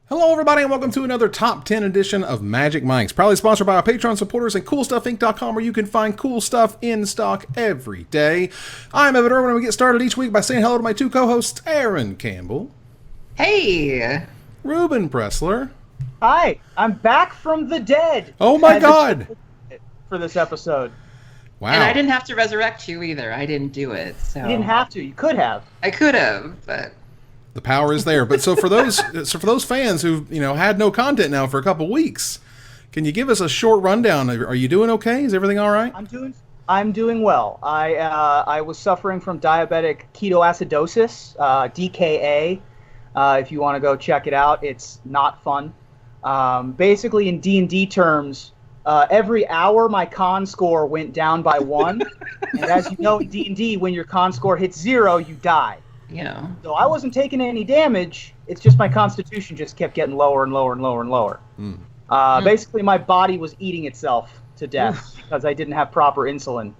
Hello, everybody, and welcome to another Top 10 edition of Magic Mics, proudly sponsored by our Patreon supporters at CoolStuffInc.com, where you can find cool stuff in stock every day. I'm Evan Reuben, and we get started each week by saying hello to my two co-hosts, Aaron Campbell. Hey! Reuben Pressler. Hi, I'm back from the dead. Oh my God! For this episode. Wow. And I didn't have to resurrect you either. I didn't do it. So. You didn't have to. You could have. I could have, but... The power is there. But so for those fans who had no content now for a couple weeks, can you give us a short rundown? Are you doing okay? Is everything all right? I'm doing well. I was suffering from diabetic ketoacidosis, DKA. If you want to go check it out, it's not fun. Basically, in D&D terms, every hour my con score went down by 1, and as you know in D&D, when your con score hits 0, you die. Yeah. So I wasn't taking any damage. It's just my constitution just kept getting lower and lower and lower and lower. Basically, my body was eating itself to death because I didn't have proper insulin.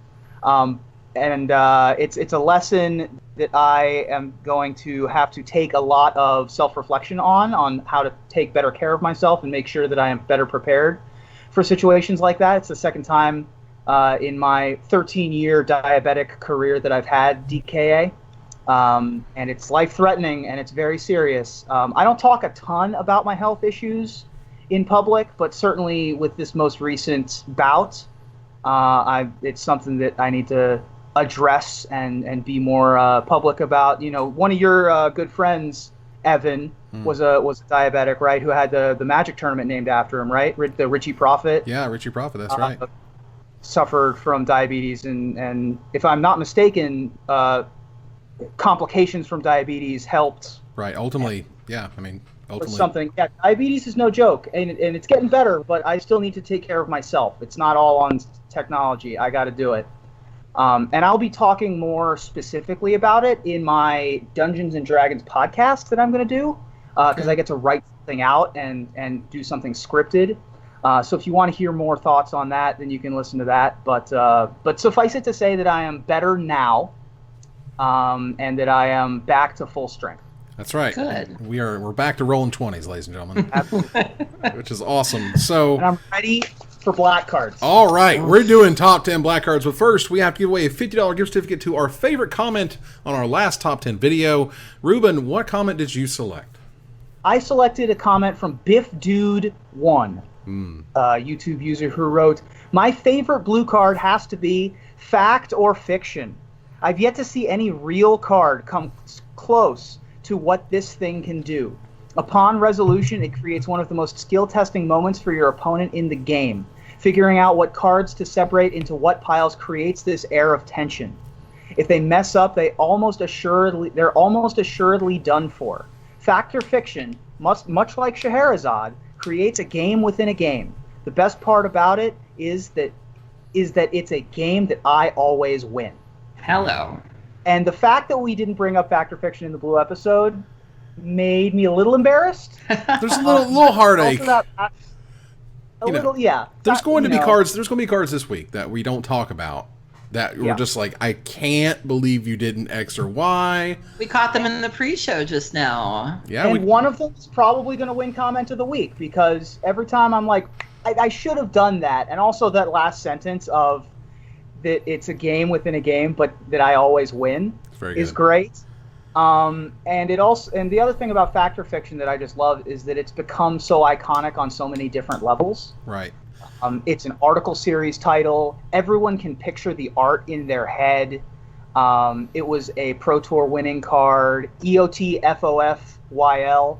It's a lesson that I am going to have to take a lot of self-reflection on how to take better care of myself and make sure that I am better prepared for situations like that. It's the second time in my 13-year diabetic career that I've had DKA. And it's life-threatening, and it's very serious. I don't talk a ton about my health issues in public, but certainly with this most recent bout, it's something that I need to address and be more public about. You know, one of your good friends, Evan, was a diabetic, right? Who had the Magic tournament named after him, right? The Richie Prophet. Yeah, Richie Prophet. That's right. Suffered from diabetes, and if I'm not mistaken, complications from diabetes helped. Right. Ultimately, yeah. I mean, ultimately. Something. Yeah, diabetes is no joke, and it's getting better, but I still need to take care of myself. It's not all on technology. I got to do it. And I'll be talking more specifically about it in my Dungeons and Dragons podcast that I'm going to do, because I get to write something out and do something scripted. So if you want to hear more thoughts on that, then you can listen to that. But suffice it to say that I am better now. And that I am back to full strength. That's right. Good. We're back to rolling 20s, ladies and gentlemen. Absolutely. Which is awesome. So, and I'm ready for black cards. All right, we're doing top 10 black cards, but first we have to give away a $50 gift certificate to our favorite comment on our last top 10 video. Reuben, what comment did you select? I selected a comment from BiffDude1, a YouTube user who wrote, "My favorite blue card has to be fact or fiction. I've yet to see any real card come close to what this thing can do. Upon resolution, it creates one of the most skill-testing moments for your opponent in the game. Figuring out what cards to separate into what piles creates this air of tension. If they mess up, they're almost assuredly done for. Fact or fiction, much like Scheherazade, creates a game within a game. The best part about it is that it's a game that I always win." Hello. And the fact that we didn't bring up Fact or Fiction in the Blue episode made me a little embarrassed. There's a little heartache. Yeah. There's going to be cards this week that we don't talk about that we're just like, I can't believe you didn't X or Y. We caught them in the pre-show just now. Yeah. And one of them is probably going to win Comment of the Week, because every time I'm like, I should have done that. And also that last sentence of that it's a game within a game, but that I always win is great. And the other thing about Fact or Fiction that I just love is that it's become so iconic on so many different levels. Right. It's an article series title. Everyone can picture the art in their head. It was a Pro Tour winning card. EOTFOFYL.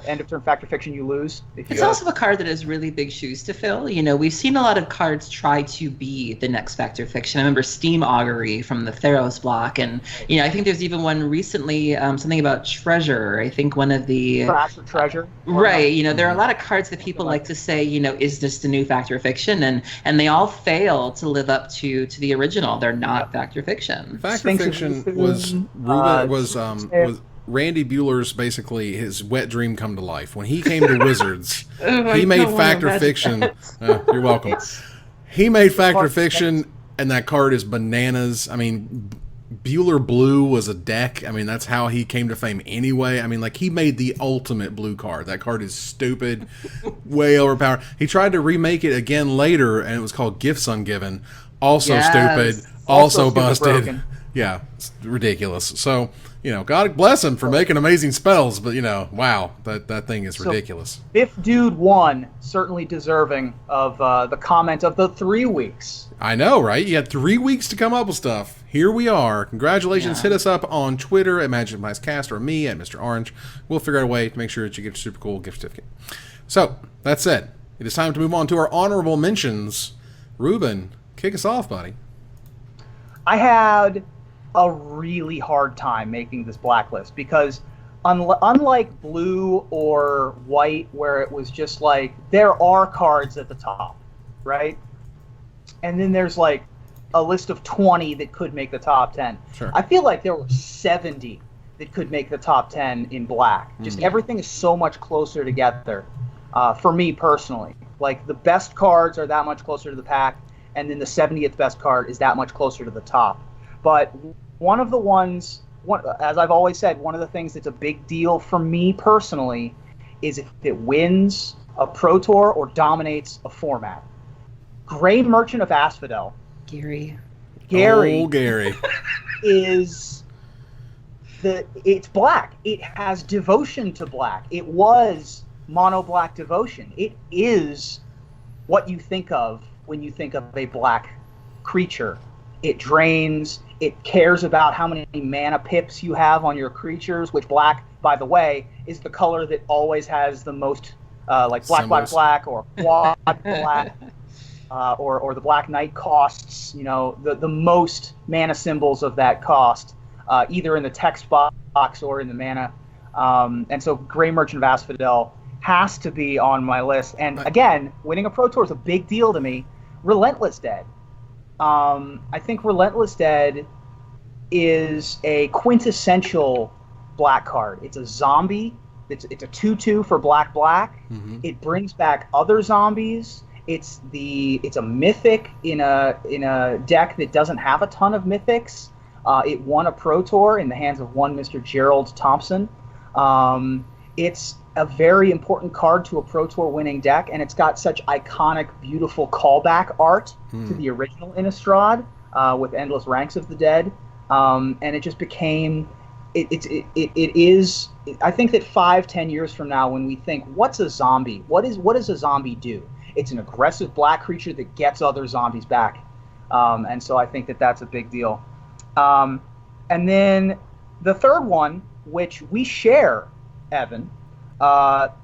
End of turn Fact or Fiction, you lose. It's also a card that has really big shoes to fill. You know, we've seen a lot of cards try to be the next Fact or Fiction. I remember Steam Augury from the Theros block, and I think there's even one recently, something about Treasure. I think one of the Treasure. Right. There are a lot of cards that people like to say, is this the new Fact or Fiction? And they all fail to live up to the original. They're not Fact or Fiction. Fact or Fiction was Randy Bueller's, basically his wet dream come to life. When he came to Wizards, he made Fact or Fiction. You're welcome. He made Fact or Fiction, and that card is bananas. I mean, Bueller Blue was a deck. I mean, that's how he came to fame anyway. I mean, like, he made the ultimate blue card. That card is stupid, way overpowered. He tried to remake it again later, and it was called Gifts Ungiven. Also stupid, also busted. Broken. Yeah, it's ridiculous. So, God bless him for making amazing spells, but, wow, that thing is ridiculous. Biff Dude 1, certainly deserving of the comment of the 3 weeks. I know, right? You had 3 weeks to come up with stuff. Here we are. Congratulations. Yeah. Hit us up on Twitter at MagicMiceCast or me at Mr. Orange. We'll figure out a way to make sure that you get a super cool gift certificate. So, that said, it is time to move on to our honorable mentions. Reuben, kick us off, buddy. I had a really hard time making this blacklist because unlike blue or white, where it was just like, there are cards at the top, right? And then there's like a list of 20 that could make the top 10. Sure. I feel like there were 70 that could make the top 10 in black. Just everything is so much closer together for me personally. Like, the best cards are that much closer to the pack, and then the 70th best card is that much closer to the top. But one of the ones, as I've always said, one of the things that's a big deal for me personally is if it wins a Pro Tour or dominates a format. Gray Merchant of Asphodel. Gary. Oh, Gary. It's black. It has devotion to black. It was mono black devotion. It is what you think of when you think of a black creature. It drains. It cares about how many mana pips you have on your creatures, which black, by the way, is the color that always has the most, like black, symbols. black, or quad black. Or the Black Knight costs, the most mana symbols of that cost, either in the text box or in the mana. And so Gray Merchant of Asphodel has to be on my list. And again, winning a Pro Tour is a big deal to me. Relentless Dead. I think Relentless Dead is a quintessential black card. It's a zombie. It's a 2/2 for black. Mm-hmm. It brings back other zombies. It's a mythic in a deck that doesn't have a ton of mythics. It won a Pro Tour in the hands of one Mr. Gerald Thompson. It's a very important card to a Pro Tour winning deck, and it's got such iconic, beautiful callback art to the original Innistrad with Endless Ranks of the Dead. And it just became. It is. I think that 5-10 years from now, when we think, what's a zombie? What does a zombie do? It's an aggressive black creature that gets other zombies back. And so I think that that's a big deal. And then the third one, which we share, Evan,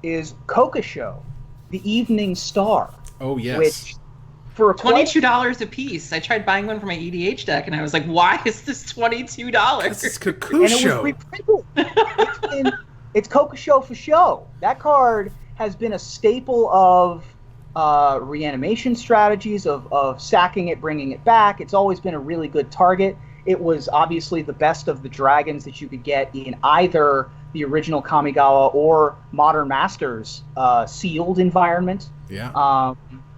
is Kokosho, the Evening Star. Oh, yes. Which, for $22 a piece. I tried buying one for my EDH deck, and I was like, why is this $22? It's Kokosho. And it was reprinted. It's Kokosho for show. That card has been a staple of reanimation strategies, of sacking it, bringing it back. It's always been a really good target. It was obviously the best of the dragons that you could get in either the original Kamigawa or Modern Masters sealed environment. Yeah.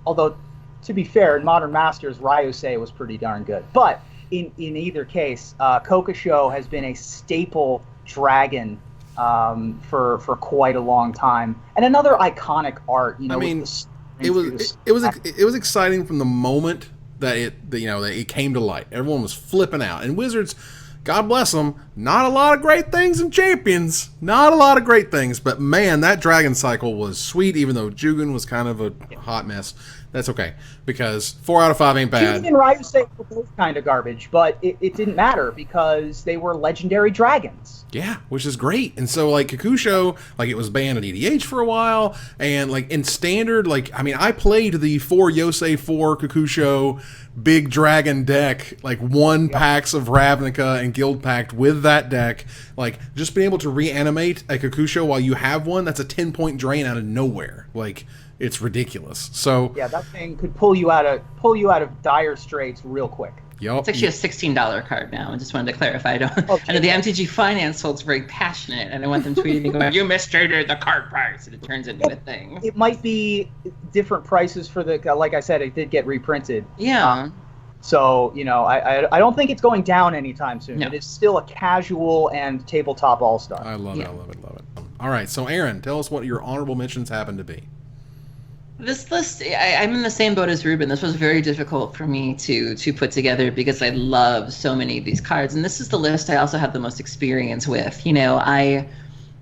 Although, to be fair, in Modern Masters, Ryusei was pretty darn good. But in either case, Kokosho has been a staple dragon for quite a long time, and another iconic art. I mean, it was exciting from the moment that it came to light. Everyone was flipping out, and Wizards, God bless them, not a lot of great things in Champions. Not a lot of great things, but man, that Dragon Cycle was sweet, even though Jugen was kind of a hot mess. That's okay, because 4 out of 5 ain't bad. Jugen and Ryusei were both kind of garbage, but it didn't matter because they were legendary dragons. Yeah, which is great. And so, like, Kakusho, like, it was banned in EDH for a while, and, like, in Standard, like, I mean, I played the 4 Yosei 4 Kakusho big dragon deck, like, packs of Ravnica and Guild Pact with that deck. Like, just being able to reanimate a Kakusho while you have one, that's a 10-point drain out of nowhere. Like, it's ridiculous. So yeah, that thing could pull you out of dire straits real quick. Yep. It's actually a $16 card now. I just wanted to clarify. I know the MTG Finance holds very passionate, and I want them tweeting me going, "You misstated the card price," and it turns into a thing. It might be different prices for the. Like I said, it did get reprinted. Yeah. So, I don't think it's going down anytime soon. No. It is still a casual and tabletop all-star. I love it. All right, so Aaron, tell us what your honorable mentions happen to be. This list, I'm in the same boat as Reuben. This was very difficult for me to put together because I love so many of these cards. And this is the list I also have the most experience with. A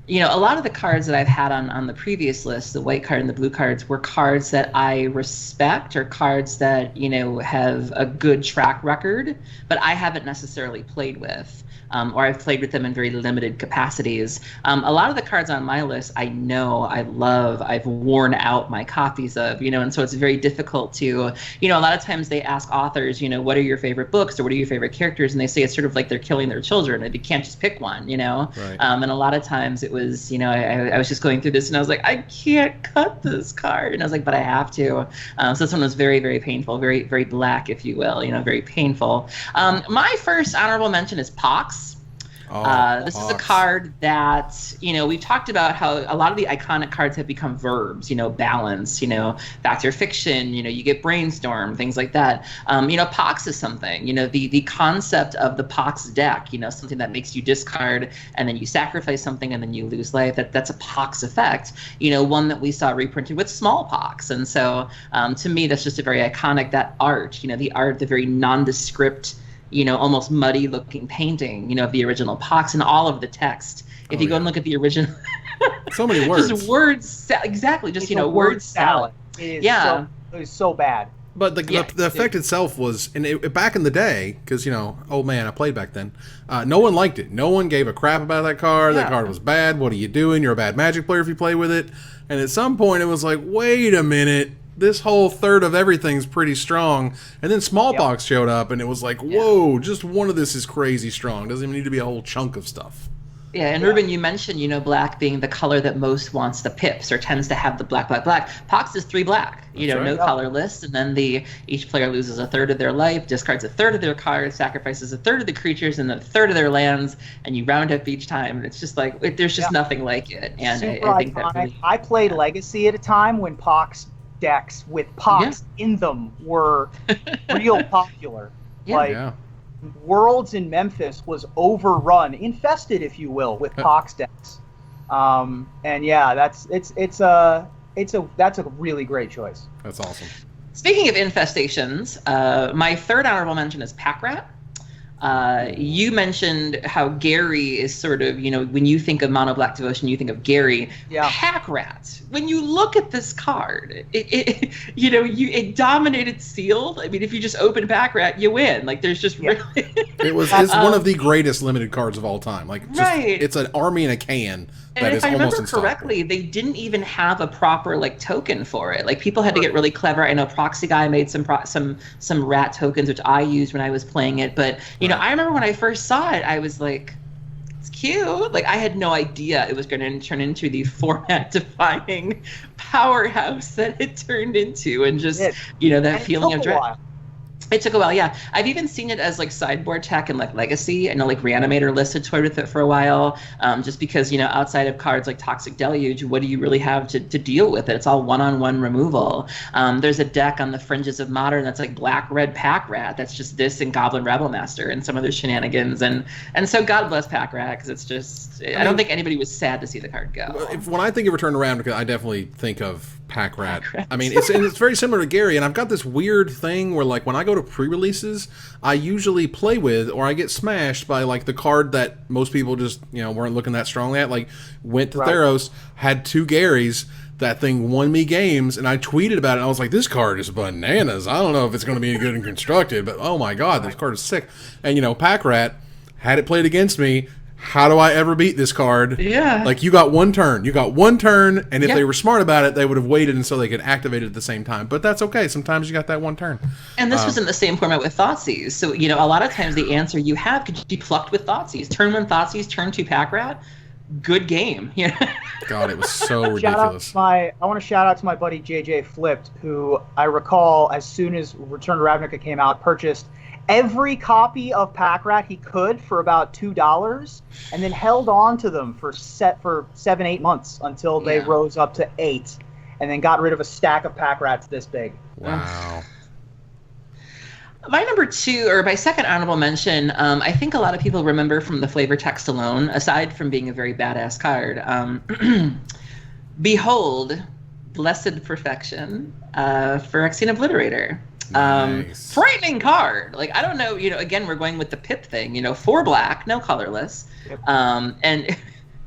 lot of the cards that I've had on the previous list, the white card and the blue cards, were cards that I respect or cards that, have a good track record, but I haven't necessarily played with. Or I've played with them in very limited capacities. A lot of the cards on my list I know, I love, I've worn out my copies of, and so it's very difficult to, a lot of times they ask authors, what are your favorite books or what are your favorite characters? And they say it's sort of like they're killing their children and you can't just pick one, Right. And a lot of times it was, I was just going through this and I was like, I can't cut this card. And I was like, but I have to. So this one was very, very painful, very, very black, if you will, very painful. My first honorable mention is Pox. This is a card that, we've talked about how a lot of the iconic cards have become verbs, balance, fact or fiction, you get brainstorm, things like that. Pox is something, the concept of the Pox deck, something that makes you discard and then you sacrifice something and then you lose life. That's a Pox effect, one that we saw reprinted with Smallpox. And so to me, that's just a very iconic, that art, the very nondescript, almost muddy looking painting, of the original Pox and all of the text. If you go and look at the original, so many words. Just words, exactly. Just, word salad. It is so bad. But the effect itself was, and back in the day, because, old man, I played back then, no one liked it. No one gave a crap about that card. Yeah. That card was bad. What are you doing? You're a bad Magic player if you play with it. And at some point, it was like, wait a minute. This whole third of everything's pretty strong. And then Smallpox showed up, and it was like, whoa, just one of this is crazy strong. Doesn't even need to be a whole chunk of stuff. Yeah, and Reuben, you mentioned, black being the color that most wants the pips or tends to have the black. Pox is 3 black, That's right. no colorless, and then each player loses a third of their life, discards a third of their cards, sacrifices a third of the creatures and a third of their lands, and you round up each time. And it's just like, there's just nothing like it. And I think that really, I played Legacy at a time when Pox decks with Pox in them were real popular. Worlds in Memphis was overrun, infested, if you will, with Pox decks. That's a really great choice. That's awesome. Speaking of infestations, my third honorable mention is Pack Rat. You mentioned how Gary is sort of, when you think of Mono Black Devotion, you think of Gary. Yeah. Pack Rat. When you look at this card, it dominated sealed. I mean, if you just open Pack Rat, you win. Like, there's just really. It's one of the greatest limited cards of all time. Like, right. It's an army in a can. And if I remember correctly, they didn't even have a proper token for it. Like, people had to get really clever. I know Proxy Guy made some rat tokens, which I used when I was playing it. But I remember when I first saw it, I was like, it's cute. Like, I had no idea it was going to turn into the format-defining powerhouse that it turned into, and just that feeling of dread. It took a while, yeah. I've even seen it as sideboard tech and Legacy. I know Reanimator listed toyed with it for a while, just because outside of cards like Toxic Deluge, what do you really have to deal with it? It's all one-on-one removal. There's a deck on the fringes of Modern that's Black-Red Pack Rat. That's just this and Goblin Rebel Master and some other shenanigans. And so God bless Pack Rat, because it's just I don't think anybody was sad to see the card go. When I think of Return to Ravnica, I definitely think of Pack Rat. I mean, it's very similar to Gary, and I've got this weird thing where when I go to pre-releases, I usually play with, or I get smashed by the card that most people just weren't looking that strongly at. Went to Theros, had 2 Garys. That thing won me games, and I tweeted about it. And I was like, "This card is bananas. I don't know if it's going to be good and constructed, but oh my god, this card is sick." And Pack Rat had it played against me. How do I ever beat this card? Yeah. You got one turn. And if they were smart about it, they would have waited until they could activate it at the same time. But that's okay. Sometimes you got that one turn. And this was in the same format with Thoughtseize. So, a lot of times the answer you have could be plucked with Thoughtseize. Turn 1 Thoughtseize, turn 2 Pack Rat. Good game. God, it was so ridiculous. I want to shout out to my buddy JJ Flipped, who I recall as soon as Return to Ravnica came out, purchased every copy of Pack Rat he could for about $2, and then held on to them for 7-8 months until they rose up to 8, and then got rid of a stack of Pack Rats this big. Wow. My number two, or my second honorable mention, I think a lot of people remember from the flavor text alone, aside from being a very badass card. Behold, Blessed Perfection, Phyrexian Obliterator. Nice. Frightening card. Like, I don't know, again, we're going with the pip thing, 4 black, no colorless. Yep. And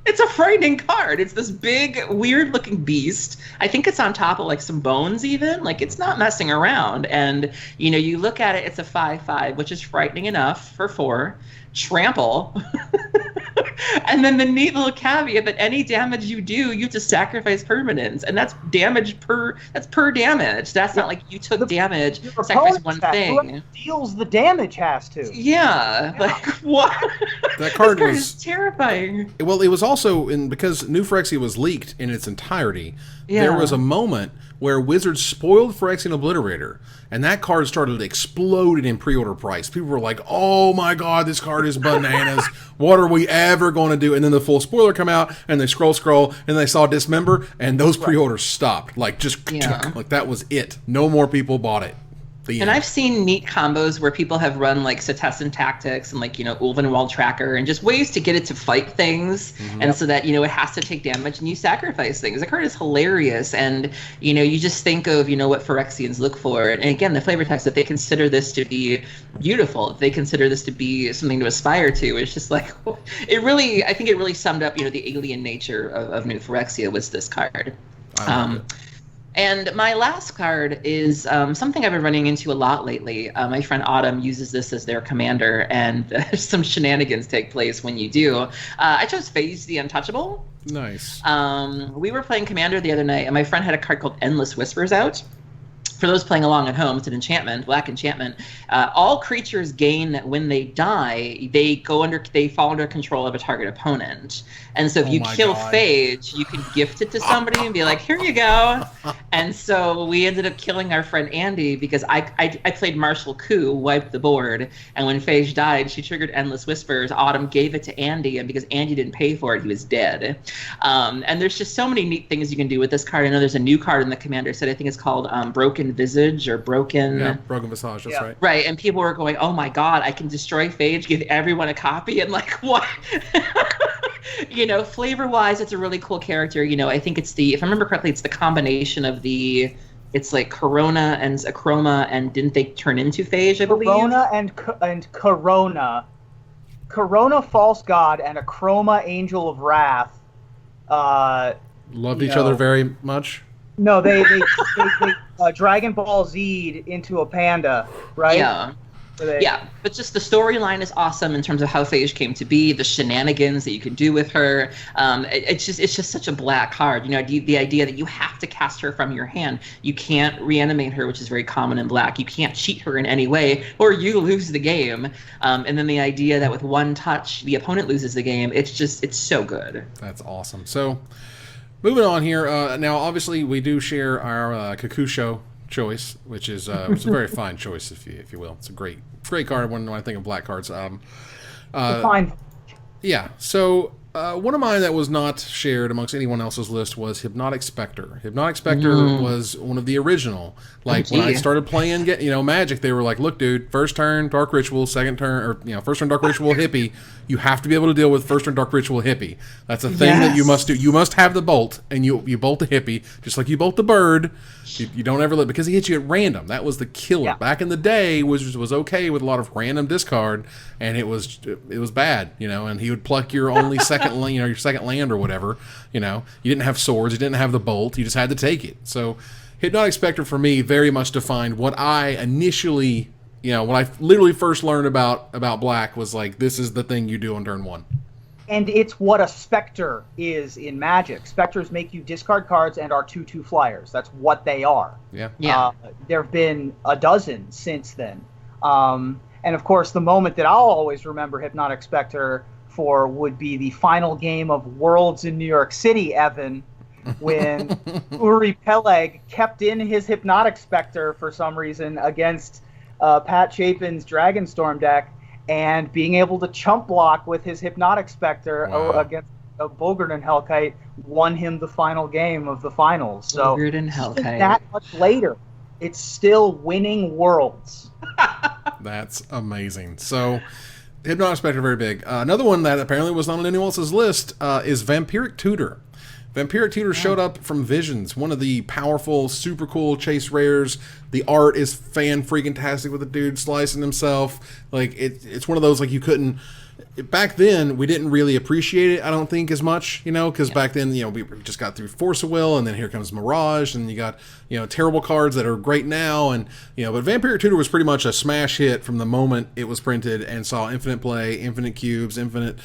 it's a frightening card. It's this big, weird looking beast. I think it's on top of like some bones even. Like, it's not messing around. And, you look at it, it's a 5/5, which is frightening enough for 4. Trample. And then the neat little caveat that any damage you do, you have to sacrifice permanents. And that's per damage. That's not like you took damage, sacrifice one thing. Whoever deals the damage has to. Yeah. Like, what? That card this card was is terrifying. Well, it was also because New Phyrexia was leaked in its entirety. Yeah. There was a moment where Wizards spoiled Phyrexian Obliterator, and that card started exploding in pre-order price. People were like, "Oh my god, this card is bananas! What are we ever going to do?" And then the full spoiler come out, and they scroll, and they saw Dismember, and those pre-orders stopped. Like, just like that was it. No more people bought it. And I've seen neat combos where people have run like Setessan Tactics and like, Ulvenwald Tracker and just ways to get it to fight things. Mm-hmm. And so that, it has to take damage and you sacrifice things. The card is hilarious. And, you just think of, what Phyrexians look for. And again, the flavor text, that they consider this to be beautiful, if they consider this to be something to aspire to, it's just like, I think it really summed up, the alien nature of New Phyrexia was this card. And my last card is something I've been running into a lot lately. My friend Autumn uses this as their commander, and some shenanigans take place when you do. I chose Phage the Untouchable. Nice. We were playing Commander the other night, and my friend had a card called Endless Whispers out. For those playing along at home, it's an enchantment, black enchantment. All creatures gain when they die. They fall under control of a target opponent. And so if you kill Phage, you can gift it to somebody and be like, "Here you go." And so we ended up killing our friend Andy because I played Martial Coup, wiped the board, and when Phage died, she triggered Endless Whispers. Autumn gave it to Andy, and because Andy didn't pay for it, he was dead. And there's just so many neat things you can do with this card. I know there's a new card in the Commander set. I think it's called Broken Visage or Broken... Yeah, Broken Visage, that's right. Right, and people were going, "Oh my god, I can destroy Phage, give everyone a copy," and like, what? Flavor-wise, it's a really cool character. I think it's if I remember correctly, it's the combination of it's like Corona and Achroma, and didn't they turn into Phage, I believe? Corona and Corona. Corona, False God, and Achroma, Angel of Wrath. Loved each other very much? No, they Dragon Ball Z'd into a panda, right? Yeah. Yeah, but just the storyline is awesome in terms of how Phage came to be, the shenanigans that you can do with her. It's just such a black card. The idea that you have to cast her from your hand. You can't reanimate her, which is very common in black. You can't cheat her in any way, or you lose the game. And then the idea that with one touch, the opponent loses the game. It's so good. That's awesome. So, moving on here. Now, obviously, we do share our Kakusho choice, which is it's a very fine choice, if you will. It's a great card when I think of black cards. Fine. Yeah. So one of mine that was not shared amongst anyone else's list was Hypnotic Spectre. Hypnotic Spectre was one of the original. Like when I started playing, Magic, they were like, "Look, dude, first turn Dark Ritual, second turn, or first turn Dark Ritual Hippie. You have to be able to deal with first turn Dark Ritual Hippie. That's a thing that you must do. You must have the bolt, and you bolt the Hippie just like you bolt the bird. You don't ever let because he hits you at random. That was the killer. Yeah. Back in the day, Wizards was okay with a lot of random discard, and it was bad, And he would pluck your only second land, your second land or whatever. You didn't have swords, you didn't have the bolt, you just had to take it. So, Hypnotic Spectre for me very much defined what I initially, when I literally first learned about black was like, this is the thing you do on turn 1. And it's what a Spectre Is in Magic. Spectres make you discard cards and are 2/2 flyers. That's what they are. Yeah. There have been a dozen since then. And of course, the moment that I'll always remember Hypnotic Spectre for would be the final game of Worlds in New York City, Evan, when Uri Peleg kept in his Hypnotic Spectre for some reason against Pat Chapin's Dragonstorm deck, and being able to chump block with his Hypnotic Spectre against Bogart and Hellkite won him the final game of the finals. So Bogart and Hellkite. That much later, it's still winning Worlds. That's amazing. So, Hypnotic Spectre, very big. Another one that apparently was not on anyone else's list is Vampiric Tutor. Vampiric Tutor showed up from Visions, one of the powerful, super cool chase rares. The art is fan-freaking-tastic with the dude slicing himself. Like, it's one of those, like, you couldn't... Back then, we didn't really appreciate it, I don't think, as much, because back then, we just got through Force of Will, and then here comes Mirage, and you got, terrible cards that are great now, and, but Vampiric Tutor was pretty much a smash hit from the moment it was printed and saw infinite play, infinite cubes, infinite,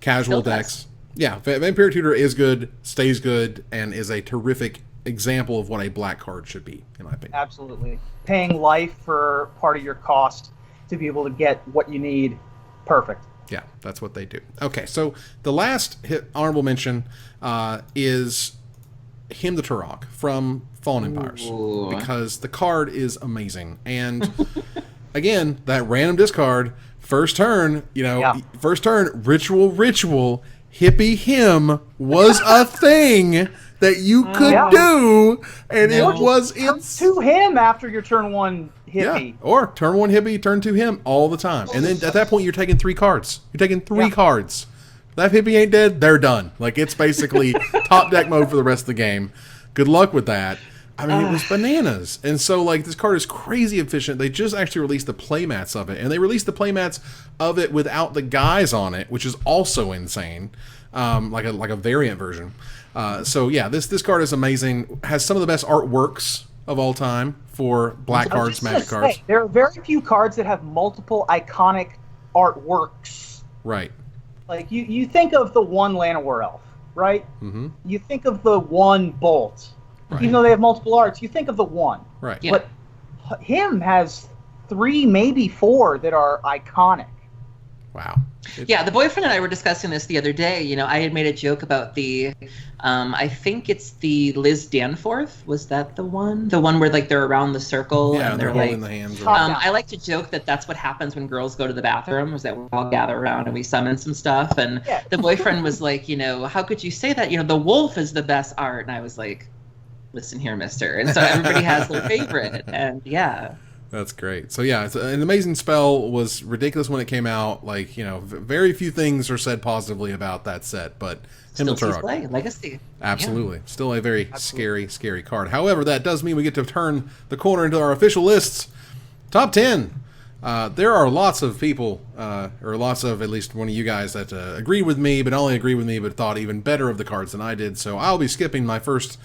casual decks. Yeah, Vampiric Tutor is good, stays good, and is a terrific example of what a black card should be, in my opinion. Absolutely. Paying life for part of your cost to be able to get what you need. Perfect. Yeah, that's what they do. Okay, so the last honorable mention is Hymn the Turok from Fallen Empires. Ooh. Because the card is amazing. And again, that random discard, first turn, ritual, hippie hymn was a thing that you could do, and it was to him after your turn 1 hippie. Yeah, or turn 1 hippie, turn 2 him all the time. And then at that point, you're taking 3 cards. You're taking 3 cards. That hippie ain't dead, they're done. Like, it's basically top deck mode for the rest of the game. Good luck with that. I mean, it was bananas. And so, like, this card is crazy efficient. They just actually released the playmats of it. And they released the playmats of it without the guys on it, which is also insane. Like a variant version. So, yeah, this card is amazing. Has some of the best artworks of all time for black cards, Magic cards. There are very few cards that have multiple iconic artworks. Right. Like, you think of the one Llanowar Elf, right? Mm-hmm. You think of the one Bolt. Right. Even though they have multiple arts, you think of the one. Right. Yeah. But him has 3, maybe 4 that are iconic. Wow. Yeah, the boyfriend and I were discussing this the other day. I had made a joke about the, I think it's the Liz Danforth. Was that the one? The one where, like, they're around the circle Yeah, and they're like, holding the hands. I like to joke that that's what happens when girls go to the bathroom, is that we all gather around and we summon some stuff. And the boyfriend was like, how could you say that? The wolf is the best art. And I was like, listen here, mister. And so everybody has their favorite. And yeah. That's great. So yeah, it's an amazing spell. Was ridiculous when it came out. Like, very few things are said positively about that set, but Still sees play, legacy. Absolutely. Still a very scary card. However, that does mean we get to turn the corner into our official lists. Top 10. There are lots of people, or lots of at least one of you guys that agreed with me, but not only agreed with me, but thought even better of the cards than I did. So I'll be skipping my first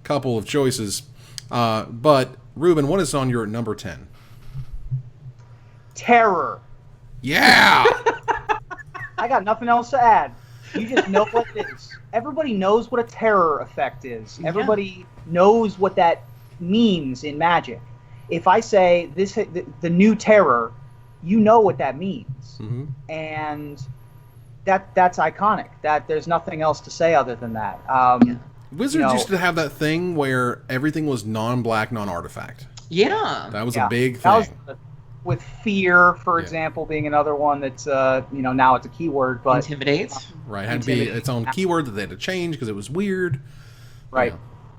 couple of choices. But Reuben, what is on your number 10? Terror. Yeah! I got nothing else to add. You just know what it is. Everybody knows what a terror effect is. Everybody knows what that means in Magic. If I say the new terror, you know what that means. Mm-hmm. And that's iconic. That there's nothing else to say other than that. Wizards used to have that thing where everything was non-black, non-artifact. Yeah. That was a big thing. With fear, for example, being another one that's, now it's a keyword. But Intimidate. Right. It had to be its own keyword that they had to change because it was weird. Right.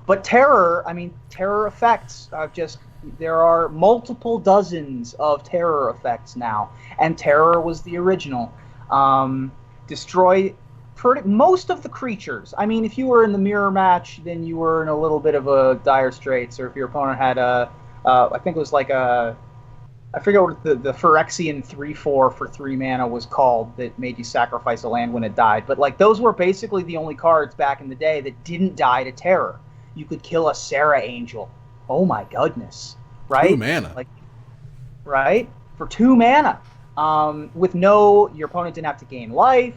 But terror, terror effects there are multiple dozens of terror effects now. And terror was the original. Destroy most of the creatures. If you were in the mirror match, then you were in a little bit of a dire straits. Or if your opponent had I think it was like I forget what the Phyrexian 3/4 for 3 mana was called that made you sacrifice a land when it died. But like those were basically the only cards back in the day that didn't die to terror. You could kill a Sarah Angel. Oh my goodness. Right? 2 mana. Right? For 2 mana. Your opponent didn't have to gain life.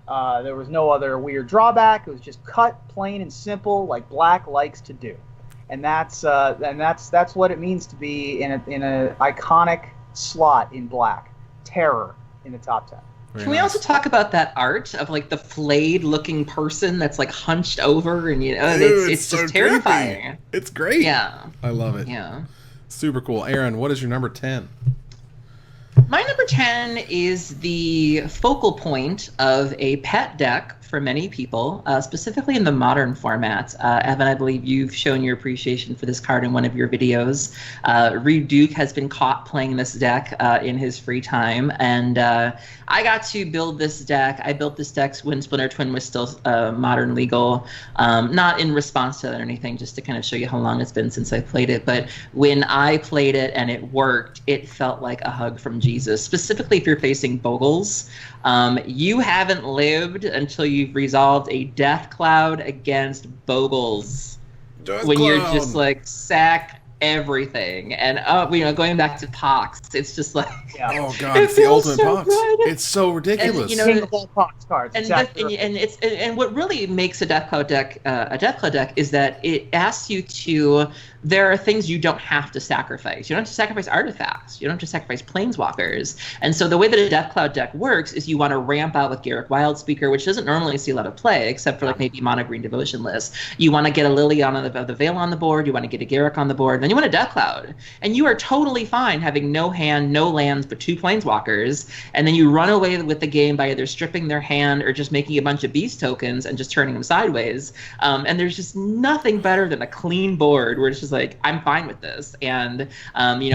There was no other weird drawback. It was just cut, plain and simple, like black likes to do. And that's what it means to be in a iconic slot in black. Terror in the top 10. Can we also talk about that art of like the flayed looking person that's like hunched over and it's so just terrifying. Creepy. It's great. Yeah. I love it. Yeah. Super cool. Aaron, what is your number 10? My number 10 is the focal point of a pet deck for many people, specifically in the modern format. Evan, I believe you've shown your appreciation for this card in one of your videos. Reed Duke has been caught playing this deck in his free time, and I got to build this deck. I built this deck when Splinter Twin was still modern legal, not in response to that or anything, just to kind of show you how long it's been since I played it. But when I played it and it worked, it felt like a hug from Jesus, specifically if you're facing Bogles. You haven't lived until you've resolved a Death Cloud against Bogles. You're just like, sack everything. And going back to Pox, it's just like, oh god, it's the ultimate Pox. It's so ridiculous. And, King of all Pox cards. And, exactly. and what really makes a Death Cloud deck a Death Cloud deck is that it asks you to. There are things you don't have to sacrifice. You don't have to sacrifice artifacts. You don't have to sacrifice planeswalkers. And so the way that a Death Cloud deck works is you want to ramp out with Garruk Wildspeaker, which doesn't normally see a lot of play, except for like maybe Mono Green Devotion lists. You want to get a Lily of the Veil on the board. You want to get a Garruk on the board. Then you want a Death Cloud. And you are totally fine having no hand, no lands, but 2 planeswalkers. And then you run away with the game by either stripping their hand or just making a bunch of beast tokens and just turning them sideways. And there's just nothing better than a clean board where it's just like, I'm fine with this. And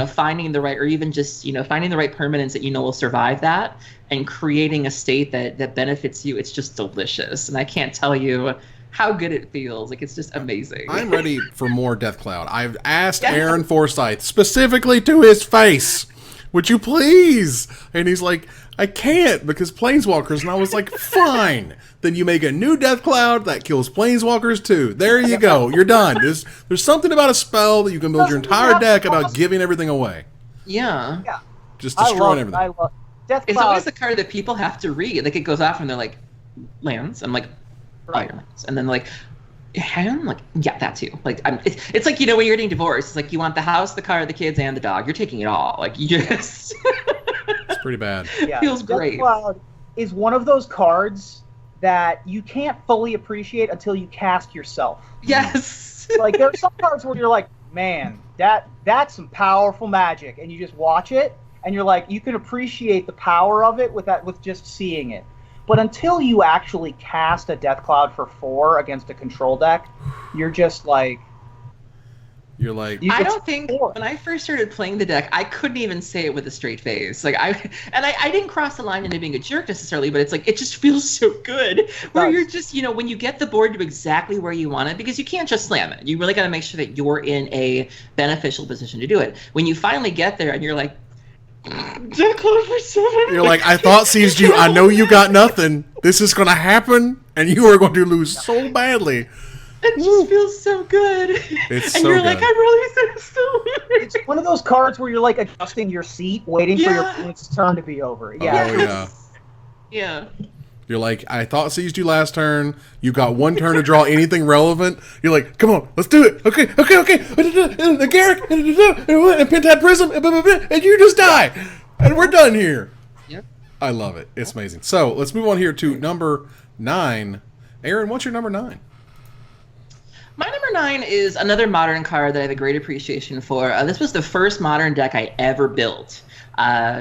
finding the right, or even just finding the right permanents that will survive that, and creating a state that benefits you. It's just delicious, and I can't tell you how good it feels. Like, it's just amazing. I'm ready for more Death Cloud. I've asked Aaron Forsyth specifically to his face, would you please? And he's like, I can't because Planeswalkers. And I was like, fine. Then you make a new Death Cloud that kills Planeswalkers too. There you go. You're done. There's something about a spell that you can build your entire deck about giving everything away. Yeah. Just destroying everything. I love Death Cloud. It's always the card that people have to read. Like, it goes off and they're like, lands. I'm like, lands. And then like, hand? Like, yeah, that too. Like, it's like, when you're getting divorced, it's like you want the house, the car, the kids, and the dog. You're taking it all. Like, you just... It's pretty bad. Yeah. Feels great. Death Cloud is one of those cards that you can't fully appreciate until you cast yourself. Yes. Like, there are some cards where you're like, man, that's some powerful magic, and you just watch it, and you're like, you can appreciate the power of it with just seeing it. But until you actually cast a Death Cloud for 4 against a control deck, you're just like... I don't think when I first started playing the deck, I couldn't even say it with a straight face. Like, I didn't cross the line into being a jerk necessarily, but it's like, it just feels so good where you're just, when you get the board to exactly where you want it, because you can't just slam it. You really got to make sure that you're in a beneficial position to do it. When you finally get there and you're like, Death Cloud for 7. You're like, I thought seized you. I know you got nothing. This is going to happen, and you are going to lose so badly. It just feels so good. It's and so you're good. like, I'm really still It's one of those cards where you're like adjusting your seat, waiting for your opponent's turn to be over. Yeah. Oh, yeah. Yeah. You're like, I thought seized you last turn. You got 1 turn to draw anything relevant. You're like, come on, let's do it. Okay. The Garruk, and Pentad Prism, and you just die. And we're done here. Yep. I love it. It's amazing. So let's move on here to number 9. Aaron, what's your number 9? My number 9 is another modern card that I have a great appreciation for. This was the first modern deck I ever built.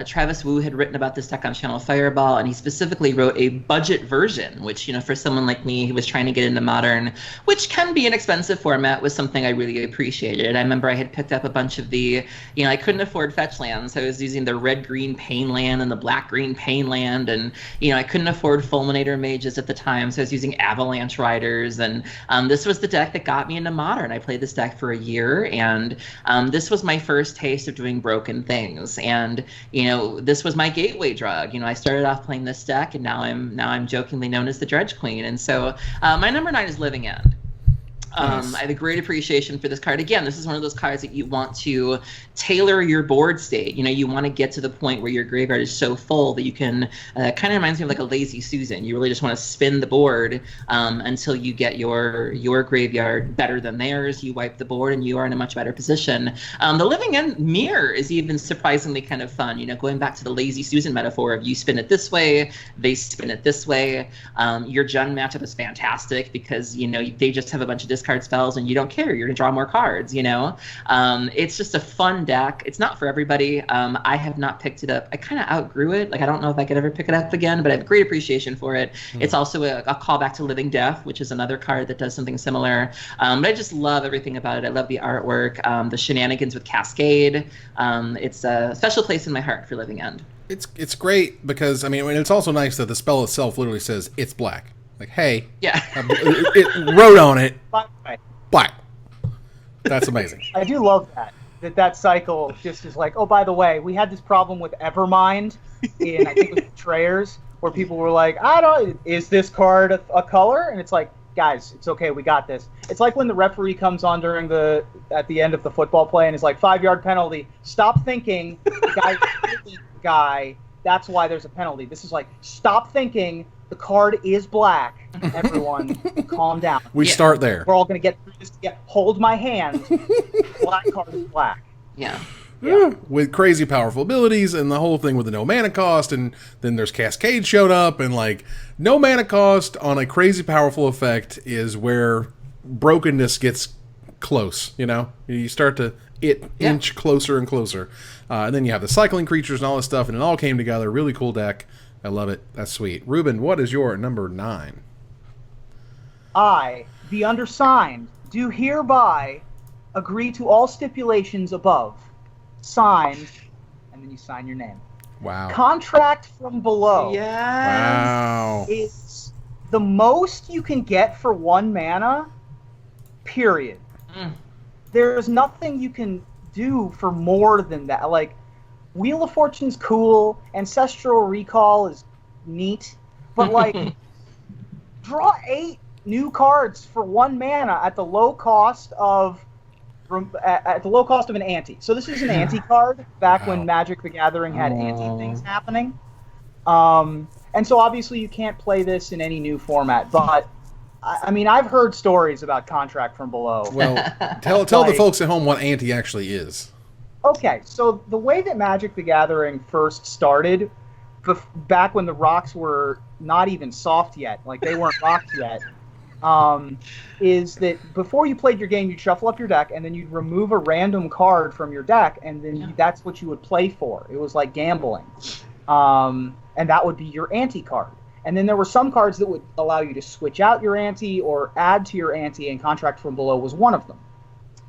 Travis Wu had written about this deck on Channel Fireball, and he specifically wrote a budget version, which, for someone like me who was trying to get into modern, which can be an expensive format, was something I really appreciated. I remember I had picked up a bunch of the, I couldn't afford fetch lands, so I was using the red-green pain land and the black-green pain land, and, I couldn't afford Fulminator Mages at the time, so I was using Avalanche Riders, and this was the deck that got me into modern. I played this deck for a year, and this was my first taste of doing broken things, and this was my gateway drug. I started off playing this deck, and now I'm jokingly known as the Dredge Queen. And so my number 9 is Living End. Nice. I have a great appreciation for this card. Again, this is one of those cards that you want to tailor your board state. You want to get to the point where your graveyard is so full that you can, kind of reminds me of like a lazy Susan. You really just want to spin the board until you get your graveyard better than theirs. You wipe the board and you are in a much better position. The Living End mirror is even surprisingly kind of fun. Going back to the lazy Susan metaphor of you spin it this way, they spin it this way. Your Jung matchup is fantastic because, they just have a bunch of discard spells, and you don't care. You're going to draw more cards, you know? It's just a fun deck. It's not for everybody. I have not picked it up. I kind of outgrew it. Like, I don't know if I could ever pick it up again, but I have great appreciation for it. It's also a callback to Living Death, which is another card that does something similar. But I just love everything about it. I love the artwork, the shenanigans with Cascade. It's a special place in my heart for Living End. It's great because, I mean, it's also nice that the spell itself literally says it's black. Like, hey, yeah, it wrote on it, black. That's amazing. I do love that cycle just is like, oh, by the way, we had this problem with Evermind in, I think it was Betrayers, where people were like, is this card a color? And it's like, guys, it's okay, we got this. It's like when the referee comes on at the end of the football play and is like, 5-yard penalty. Stop thinking, guy, that's why there's a penalty. This is like, stop thinking, the card is black. Everyone, calm down. We start there. We're all going to get through this. Yeah, hold my hand. Black card is black. Yeah. With crazy powerful abilities and the whole thing with the no mana cost, and then there's Cascade showed up, and like no mana cost on a crazy powerful effect is where brokenness gets close. You know, you start to inch closer and closer, and then you have the cycling creatures and all this stuff, and it all came together. Really cool deck. I love it. That's sweet. Reuben, what is your number 9? I, the undersigned, do hereby agree to all stipulations above. Signed, and then you sign your name. Wow. Contract from Below. Yes. Wow. Is the most you can get for 1 mana, period. There's nothing you can do for more than that. Like, Wheel of Fortune's cool, Ancestral Recall is neat, but like, draw 8 new cards for 1 mana at the low cost of an ante. So this is an ante card back when Magic the Gathering had ante things happening. And so obviously you can't play this in any new format, but I mean, I've heard stories about Contract from Below. Well, tell the folks at home what ante actually is. Okay, so the way that Magic the Gathering first started, back when the rocks were not even soft yet, like they weren't rocked yet, is that before you played your game, you'd shuffle up your deck, and then you'd remove a random card from your deck, and then that's what you would play for. It was like gambling. And that would be your ante card. And then there were some cards that would allow you to switch out your ante or add to your ante, and Contract from Below was one of them.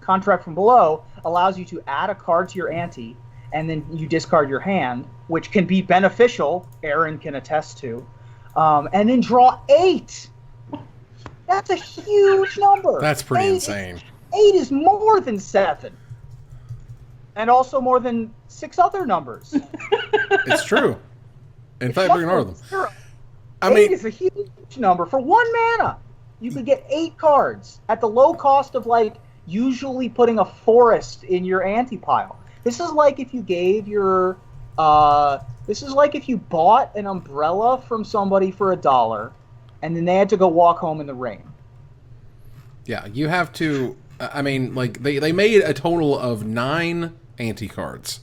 Contract from Below allows you to add a card to your ante, and then you discard your hand, which can be beneficial, Aaron can attest to, and then draw 8. That's a huge number. That's pretty insane. 8 is more than 7. And also more than 6 other numbers. It's true. In fact, we ignore them. 8 is a huge number. For 1 mana, you could get 8 cards at the low cost of, like, usually putting a forest in your ante pile. This is like if you gave your... this is like if you bought an umbrella from somebody for $1, and then they had to go walk home in the rain. Yeah, you have to... I mean, like, they made a total of 9 ante cards.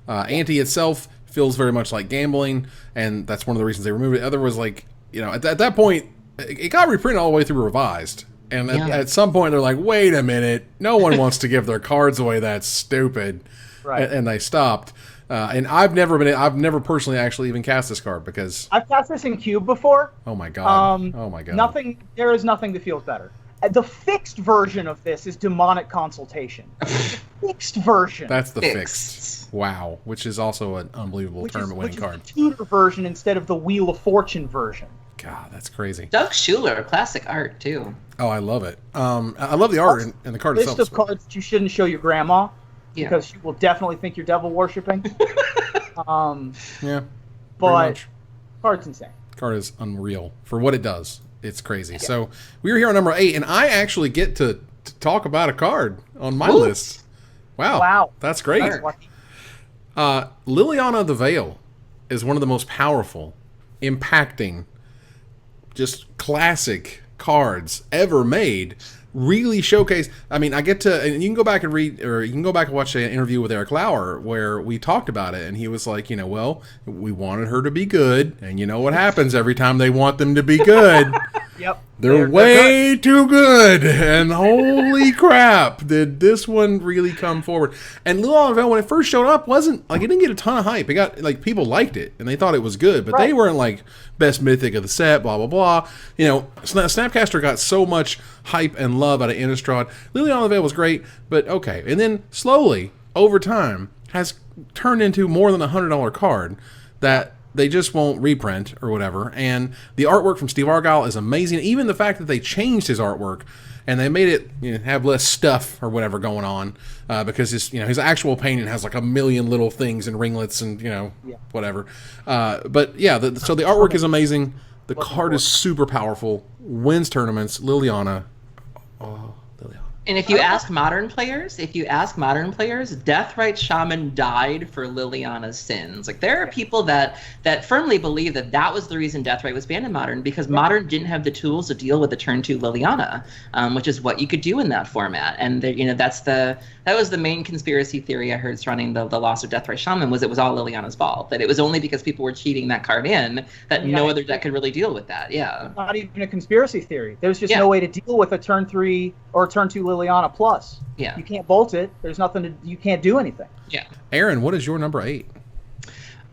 Ante itself feels very much like gambling, and that's one of the reasons they removed it. Other was like, you know, at that point, it got reprinted all the way through Revised. And at some point, they're like, wait a minute, no one wants to give their cards away. That's stupid. Right. And they stopped. And I've never personally actually even cast this card because I've cast this in Cube before. Oh my god! Oh my god! There is nothing that feels better. The fixed version of this is Demonic Consultation. The fixed version. That's the fixed. Wow, which is also an unbelievable tournament-winning card. The tutor version instead of the Wheel of Fortune version. God, that's crazy. Doug Schuler, classic art too. Oh, I love it. I love the art and the card itself. List of cards that you shouldn't show your grandma because she will definitely think you're devil worshipping. Yeah, but card's insane. Card is unreal for what it does. It's crazy. Yeah. So we were here on number 8, and I actually get to talk about a card on my list. Wow, that's great. Liliana the Veil is one of the most powerful, impacting, just classic cards ever made. Really showcase. I mean, I get to, and you can go back and read, or you can go back and watch an interview with Eric Lauer where we talked about it, and he was like, you know, well, we wanted her to be good, and you know what happens every time they want them to be good. Yep. They're way too good, and holy crap, did this one really come forward. And Liliana Vale, when it first showed up, wasn't, like, it didn't get a ton of hype. It got, like, people liked it, and they thought it was good, but they weren't, like, best mythic of the set, blah, blah, blah. You know, Snapcaster got so much hype and love out of Innistrad. Liliana Vale was great, but okay. And then, slowly, over time, has turned into more than $100 card that they just won't reprint or whatever. And the artwork from Steve Argyle is amazing. Even the fact that they changed his artwork and they made it, you know, have less stuff or whatever going on, because his actual painting has like a million little things and ringlets and whatever. But yeah, so the artwork is amazing. The card is super powerful. Wins tournaments. Liliana. Oh, Liliana. And if you ask modern players, Deathrite Shaman died for Liliana's sins. Like, there are people that firmly believe that was the reason Deathrite was banned in Modern, because Modern didn't have the tools to deal with the turn 2 Liliana, which is what you could do in that format. And that was the main conspiracy theory I heard surrounding the loss of Deathrite Shaman, was it was all Liliana's fault. That it was only because people were cheating that card in that no other deck could really deal with that. Yeah. Not even a conspiracy theory. There's just no way to deal with a turn 3 or turn 2 Liliana plus. Yeah. You can't bolt it. There's nothing you can't do anything. Yeah. Aaron, what is your number 8?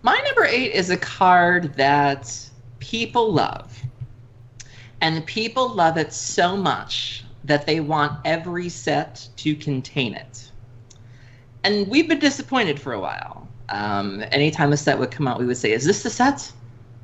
My number 8 is a card that people love. And people love it so much that they want every set to contain it. And we've been disappointed for a while. Anytime a set would come out, we would say, is this the set?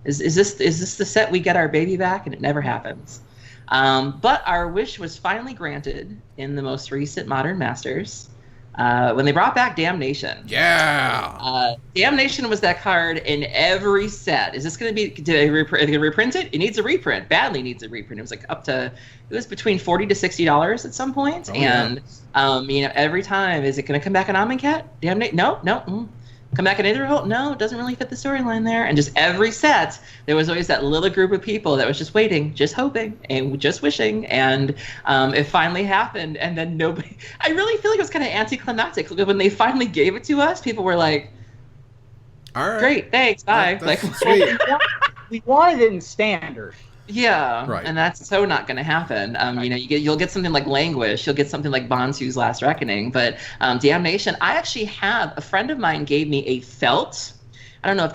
Is this the set we get our baby back? And it never happens. But our wish was finally granted in the most recent Modern Masters when they brought back Damnation. Yeah! Damnation was that card in every set. Is this going to be, are they going to reprint it? It needs a reprint. Badly needs a reprint. It was like it was between $40 to $60 at some point. Oh, and, every time, is it going to come back on Amonkhet? Damnation? No. Come back in interval? No, it doesn't really fit the storyline there. And just every set, there was always that little group of people that was just waiting, just hoping, and just wishing. And it finally happened. And then nobody... I really feel like it was kind of anticlimactic. When they finally gave it to us, people were like, all right, great, thanks, bye. That's like, sweet. We wanted it in standard. Yeah, right. And that's so not going to happen. You'll get something like Languish, you'll get something like Bonsu's Last Reckoning, but Damnation. I actually have a friend of mine gave me a felt. I don't know if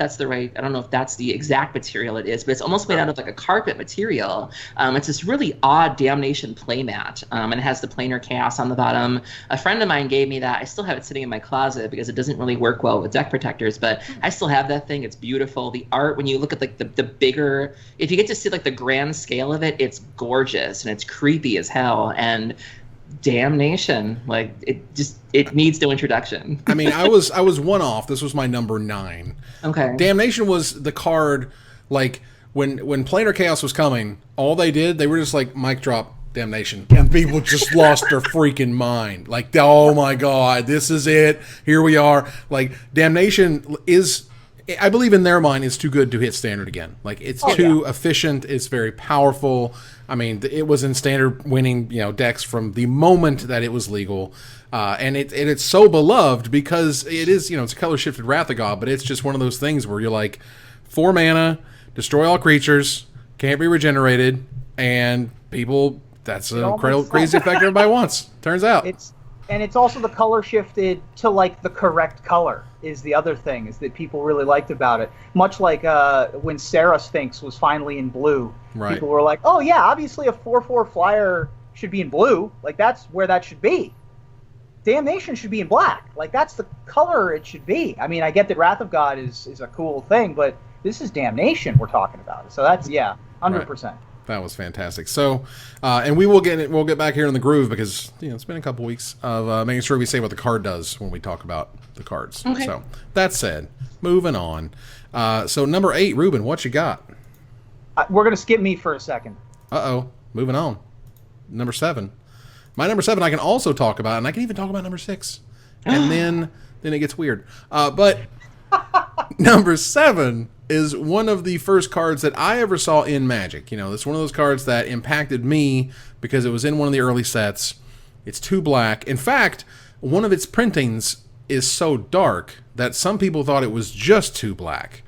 that's the exact material it is, but it's almost made out of like a carpet material. It's this really odd Damnation playmat, and it has the planar chaos on the bottom. A friend of mine gave me that. I still have it sitting in my closet because it doesn't really work well with deck protectors, but I still have that thing. It's beautiful. The art, when you look at like the bigger, if you get to see like the grand scale of it, it's gorgeous and it's creepy as hell. And Damnation, like it needs no introduction. I mean, I was one off. This was my number 9. Okay. Damnation was the card, like when Planar Chaos was coming, all they were just like mic drop Damnation, and people just lost their freaking mind. Like, oh my god, this is it. Here we are. Like, Damnation is, I believe in their mind, is too good to hit standard again. Like, it's too efficient. It's very powerful. I mean, it was in standard winning, decks from the moment that it was legal. And it's so beloved because it is, it's a color shifted Wrath of God, but it's just one of those things where you're like, 4 mana, destroy all creatures, can't be regenerated, and people, that's a crazy effect everybody wants, turns out. It's also the color shifted to like the correct color is the other thing, is that people really liked about it. Much like when Sarah Sphinx was finally in blue. Right. People were like, oh yeah, obviously a 4/4 flyer should be in blue. Like, that's where that should be. Damnation should be in black. Like, that's the color it should be. I mean, I get that Wrath of God is a cool thing, but this is Damnation we're talking about. So that's, 100%. Right. That was fantastic. So, and we'll get back here in the groove because it's been a couple weeks of making sure we say what the card does when we talk about the cards. Okay. So that said, moving on. So number 8, Reuben, what you got? We're gonna skip me for a second. Moving on. Number 7. My number 7 I can also talk about, and I can even talk about number 6, and then it gets weird. But number 7 is one of the first cards that I ever saw in Magic. It's one of those cards that impacted me because it was in one of the early sets. It's 2 black. In fact, one of its printings is so dark that some people thought it was just 2 black.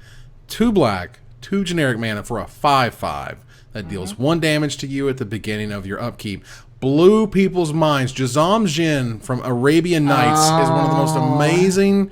2 black, 2 generic mana for a 5/5. that deals 1 damage to you at the beginning of your upkeep. Blew people's minds. Jazam Jin from Arabian Nights is one of the most amazing,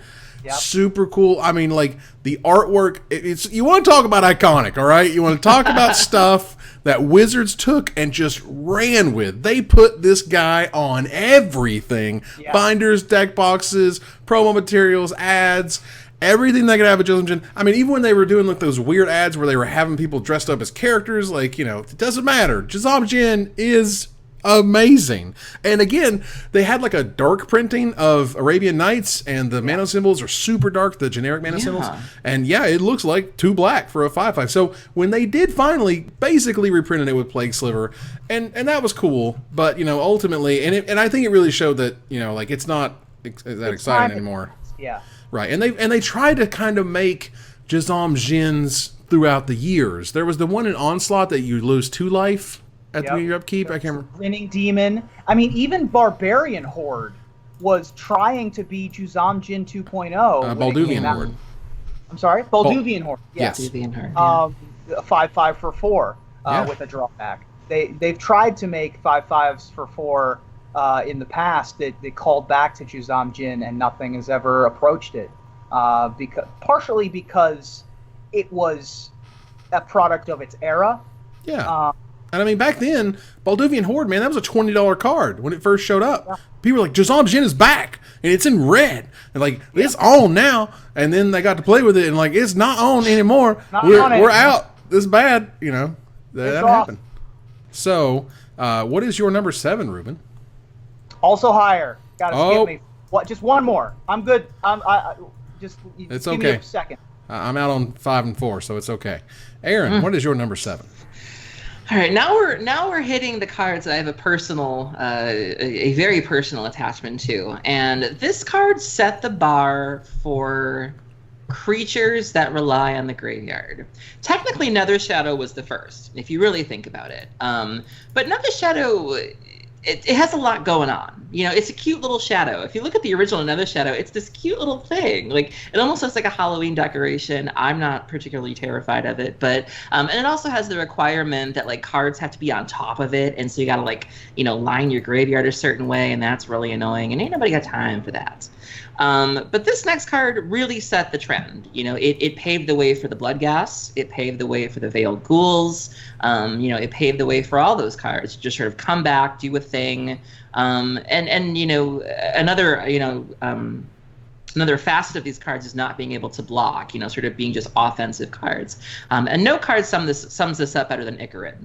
super cool. I mean, like, the artwork, it's you want to talk about iconic, all right? You want to talk about stuff that Wizards took and just ran with. They put this guy on everything. Yeah. Binders, deck boxes, promo materials, ads, everything they could have at Jazam Jin. I mean, even when they were doing like those weird ads where they were having people dressed up as characters, like, you know, it doesn't matter. Jazam Jin is amazing. And again, they had like a dark printing of Arabian Nights, and the mana symbols are super dark, the generic mana symbols. And yeah, it looks like 2 black for a 5/5. So when they did finally basically reprinted it with Plague Sliver, and that was cool, but you know, ultimately, and I think it really showed that, you know, like it's not that exciting anymore. Yeah. Right. And they tried to kind of make Jazam Jins throughout the years. There was the one in Onslaught that you lose 2 life at the beginning of your upkeep. I can't remember. Grinning Demon. I mean, even Barbarian Horde was trying to be Juzam Jin 2.0. Balduvian Horde. I'm sorry? Balduvian Horde. Yes. Balduvian Horde. 5/5 for 4 with a drawback. They've tried to make 5/5s for 4 in the past. They called back to Juzam Jin, and nothing has ever approached it. Partially because it was a product of its era. Yeah. And I mean, back then, Balduvian Horde, man, that was a $20 card when it first showed up. Yeah. People were like, Jazam Jin is back, and it's in red. And like, it's on now. And then they got to play with it, and like, it's not on anymore. We're out. This is bad. You know, that happened. So, what is your number 7, Reuben? Also higher. Gotta skip me. What? Just one more. I'm good. Just it's give okay. me a second. I'm out on 5 and 4, so it's okay. Aaron, what is your number 7? All right, now we're hitting the cards that I have a personal, a very personal attachment to, and this card set the bar for creatures that rely on the graveyard. Technically, Nether Shadow was the first, if you really think about it. But Nether Shadow, it has a lot going on. You know, it's a cute little shadow. If you look at the original Nether Shadow, it's this cute little thing. Like, it almost looks like a Halloween decoration. I'm not particularly terrified of it, but and it also has the requirement that like cards have to be on top of it, and so you got to like, you know, line your graveyard a certain way, and that's really annoying, and ain't nobody got time for that. But this next card really set the trend. You know, it paved the way for the Bloodghast. It paved the way for the Veiled Ghouls. You know, it paved the way for all those cards to just sort of come back, do a thing. And you know, another facet of these cards is not being able to block, you know, sort of being just offensive cards. And no card sums this up better than Icarid.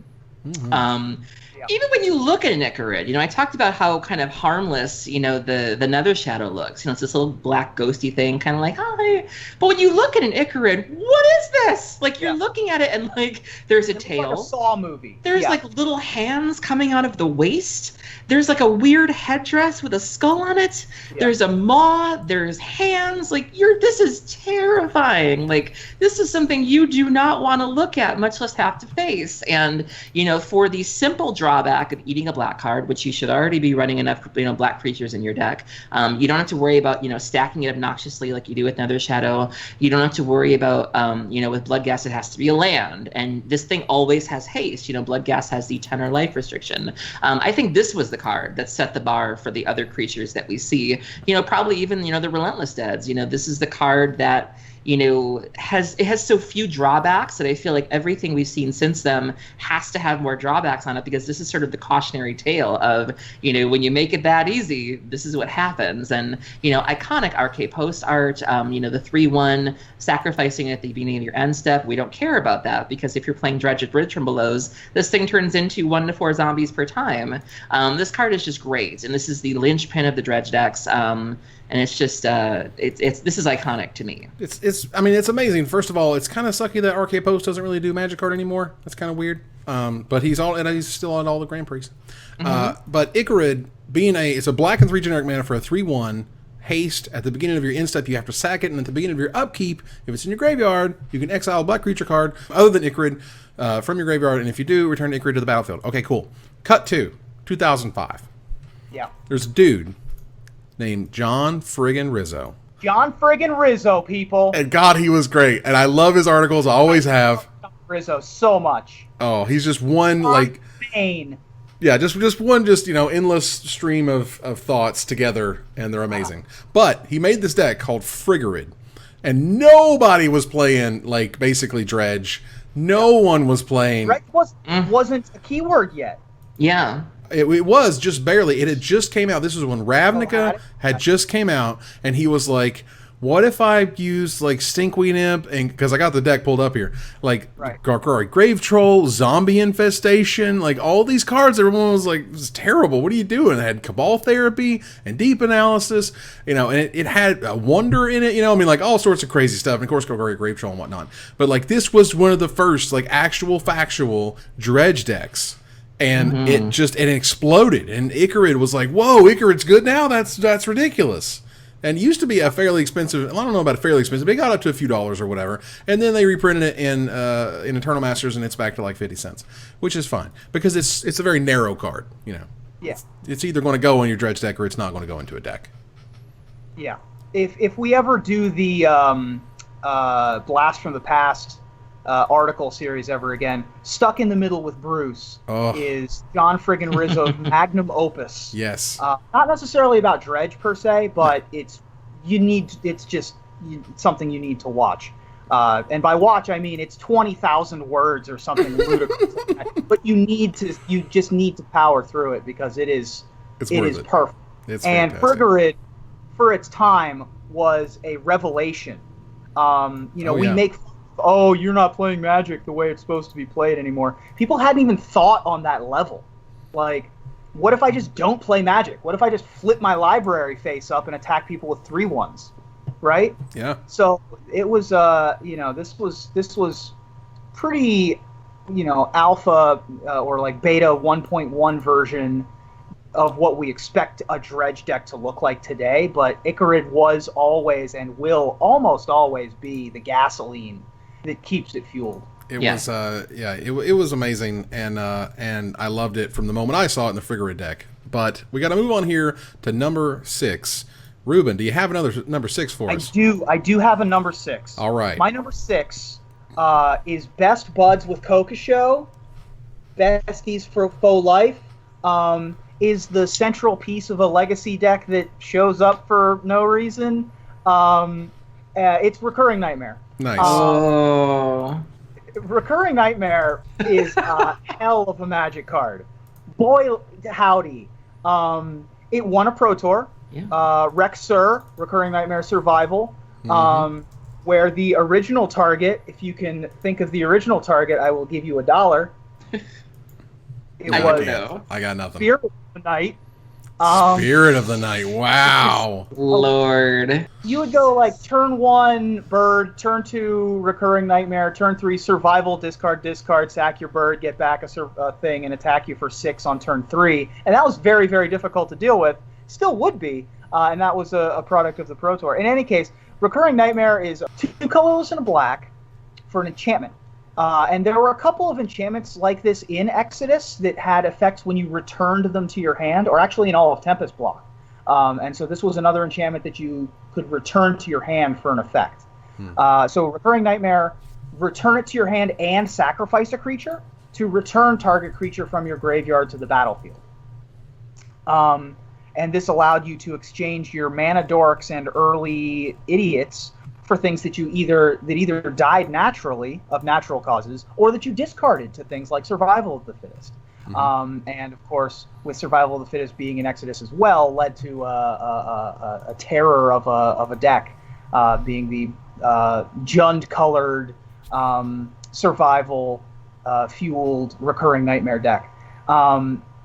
Mm-hmm. Even when you look at an Icarid, you know, I talked about how kind of harmless, you know, the Nether Shadow looks. You know, it's this little black ghosty thing, kind of like, hi. But when you look at an Icarid, what is this? Like, you're looking at it and, like, there's a tail. Like a Saw movie. There's, like, little hands coming out of the waist. There's, like, a weird headdress with a skull on it. Yeah. There's a maw. There's hands. Like, this is terrifying. Like, this is something you do not want to look at, much less have to face. And, you know, for the simple drawback of eating a black card, which you should already be running enough, you know, black creatures in your deck. You don't have to worry about, you know, stacking it obnoxiously like you do with Nether Shadow. You don't have to worry about, you know, with Bloodghast it has to be a land, and this thing always has haste. You know, Bloodghast has the 10 or life restriction. I think this was the card that set the bar for the other creatures that we see. You know, probably even, you know, the Relentless Deads. You know, this is the card that, you know, has so few drawbacks that I feel like everything we've seen since then has to have more drawbacks on it, because this is sort of the cautionary tale of, you know, when you make it that easy, this is what happens. And, you know, iconic RK Post art, you know, the 3/1 sacrificing at the beginning of your end step, we don't care about that, because if you're playing Dredge at Bridge from Belows, this thing turns into 1 to 4 zombies per time. This card is just great, and this is the linchpin of the Dredge decks. And it's just, this is iconic to me. I mean, it's amazing. First of all, it's kind of sucky that RK Post doesn't really do Magic card anymore. That's kind of weird. But he's still on all the Grand Prix. Mm-hmm. But Icarid, it's a black and 3 generic mana for a 3/1 haste. At the beginning of your end step, you have to sack it, and at the beginning of your upkeep, if it's in your graveyard, you can exile a black creature card other than Icarid from your graveyard, and if you do, return Icarid to the battlefield. Okay, cool. Cut to 2005. Yeah. There's a dude named John friggin' Rizzo. John friggin' Rizzo, people. And God, he was great. And I love his articles. I always have. Rizzo so much. Oh, he's just one like Pain. yeah, just one endless stream of thoughts together, and they're amazing. But he made this deck called Frigorid, and nobody was playing like basically Dredge. No one was playing. Dredge wasn't a keyword yet. Yeah. It was just barely. It had just came out. This was when Ravnica had just came out, and he was like, "What if I use like Stinkweed Imp?" And because I got the deck pulled up here, like Gargari Grave Troll, Zombie Infestation, like all these cards. Everyone was like, "This is terrible. What are you doing?" It had Cabal Therapy and Deep Analysis, and it had a Wonder in it. I mean, like all sorts of crazy stuff. And of course, Gargari Grave Troll and whatnot. But like this was one of the first like actual factual Dredge decks. And it exploded. And Icarid was like, "Whoa, Icarid's good now? That's ridiculous." And it used to be a fairly expensive. I don't know about fairly expensive, but it got up to a few dollars or whatever. And then they reprinted it in Eternal Masters, and it's back to like 50 cents, which is fine because it's a very narrow card. Yeah. It's either going to go in your Dredge deck or it's not going to go into a deck. Yeah. If we ever do the Blast from the Past article series ever again, Stuck in the Middle with Bruce is John friggin' Rizzo's magnum opus. Yes. Not necessarily about Dredge per se, but it's something you need to watch. And by watch, I mean it's 20,000 words or something ludicrous like that. But you just need to power through it because it is perfect. It's and fantastic. Frigorid, for its time, was a revelation. We make you're not playing Magic the way it's supposed to be played anymore. People hadn't even thought on that level. Like, what if I just don't play Magic? What if I just flip my library face up and attack people with 3/1s? Right? Yeah. So it was, this was pretty, alpha or like beta 1.1 version of what we expect a Dredge deck to look like today. But Icarid was always and will almost always be the gasoline that keeps it fueled. It was amazing, and I loved it from the moment I saw it in the Frigorid deck. But we got to move on here to number 6. Reuben, do you have another number 6 for us? I do have a number 6. All right. My number 6 is Best Buds with Kokosho, Besties for Faux Life. Is the central piece of a Legacy deck that shows up for no reason. It's Recurring Nightmare. Nice. Recurring Nightmare is a hell of a Magic card. Boy, howdy. It won a Pro Tour. Yeah. Rexur, Recurring Nightmare Survival, where the original target, if you can think of the original target, I will give you $1. I got nothing. Spirit of the Night. Spirit of the Night. Wow. Lord. You would go like turn 1 bird, turn 2 Recurring Nightmare, turn 3 Survival, discard, sack your bird, get back a thing, and attack you for 6 on turn 3. And that was very, very difficult to deal with. Still would be. And that was a product of the Pro Tour. In any case, Recurring Nightmare is 2 colorless and a black for an enchantment. And there were a couple of enchantments like this in Exodus that had effects when you returned them to your hand, or actually in all of Tempest Block. And so this was another enchantment that you could return to your hand for an effect. So Recurring Nightmare, return it to your hand and sacrifice a creature to return target creature from your graveyard to the battlefield. And this allowed you to exchange your mana dorks and early idiots for things that either died naturally of natural causes, or that you discarded to things like Survival of the Fittest. And of course, with Survival of the Fittest being in Exodus as well, led to a terror of a deck, being the Jund-colored survival fueled Recurring Nightmare deck.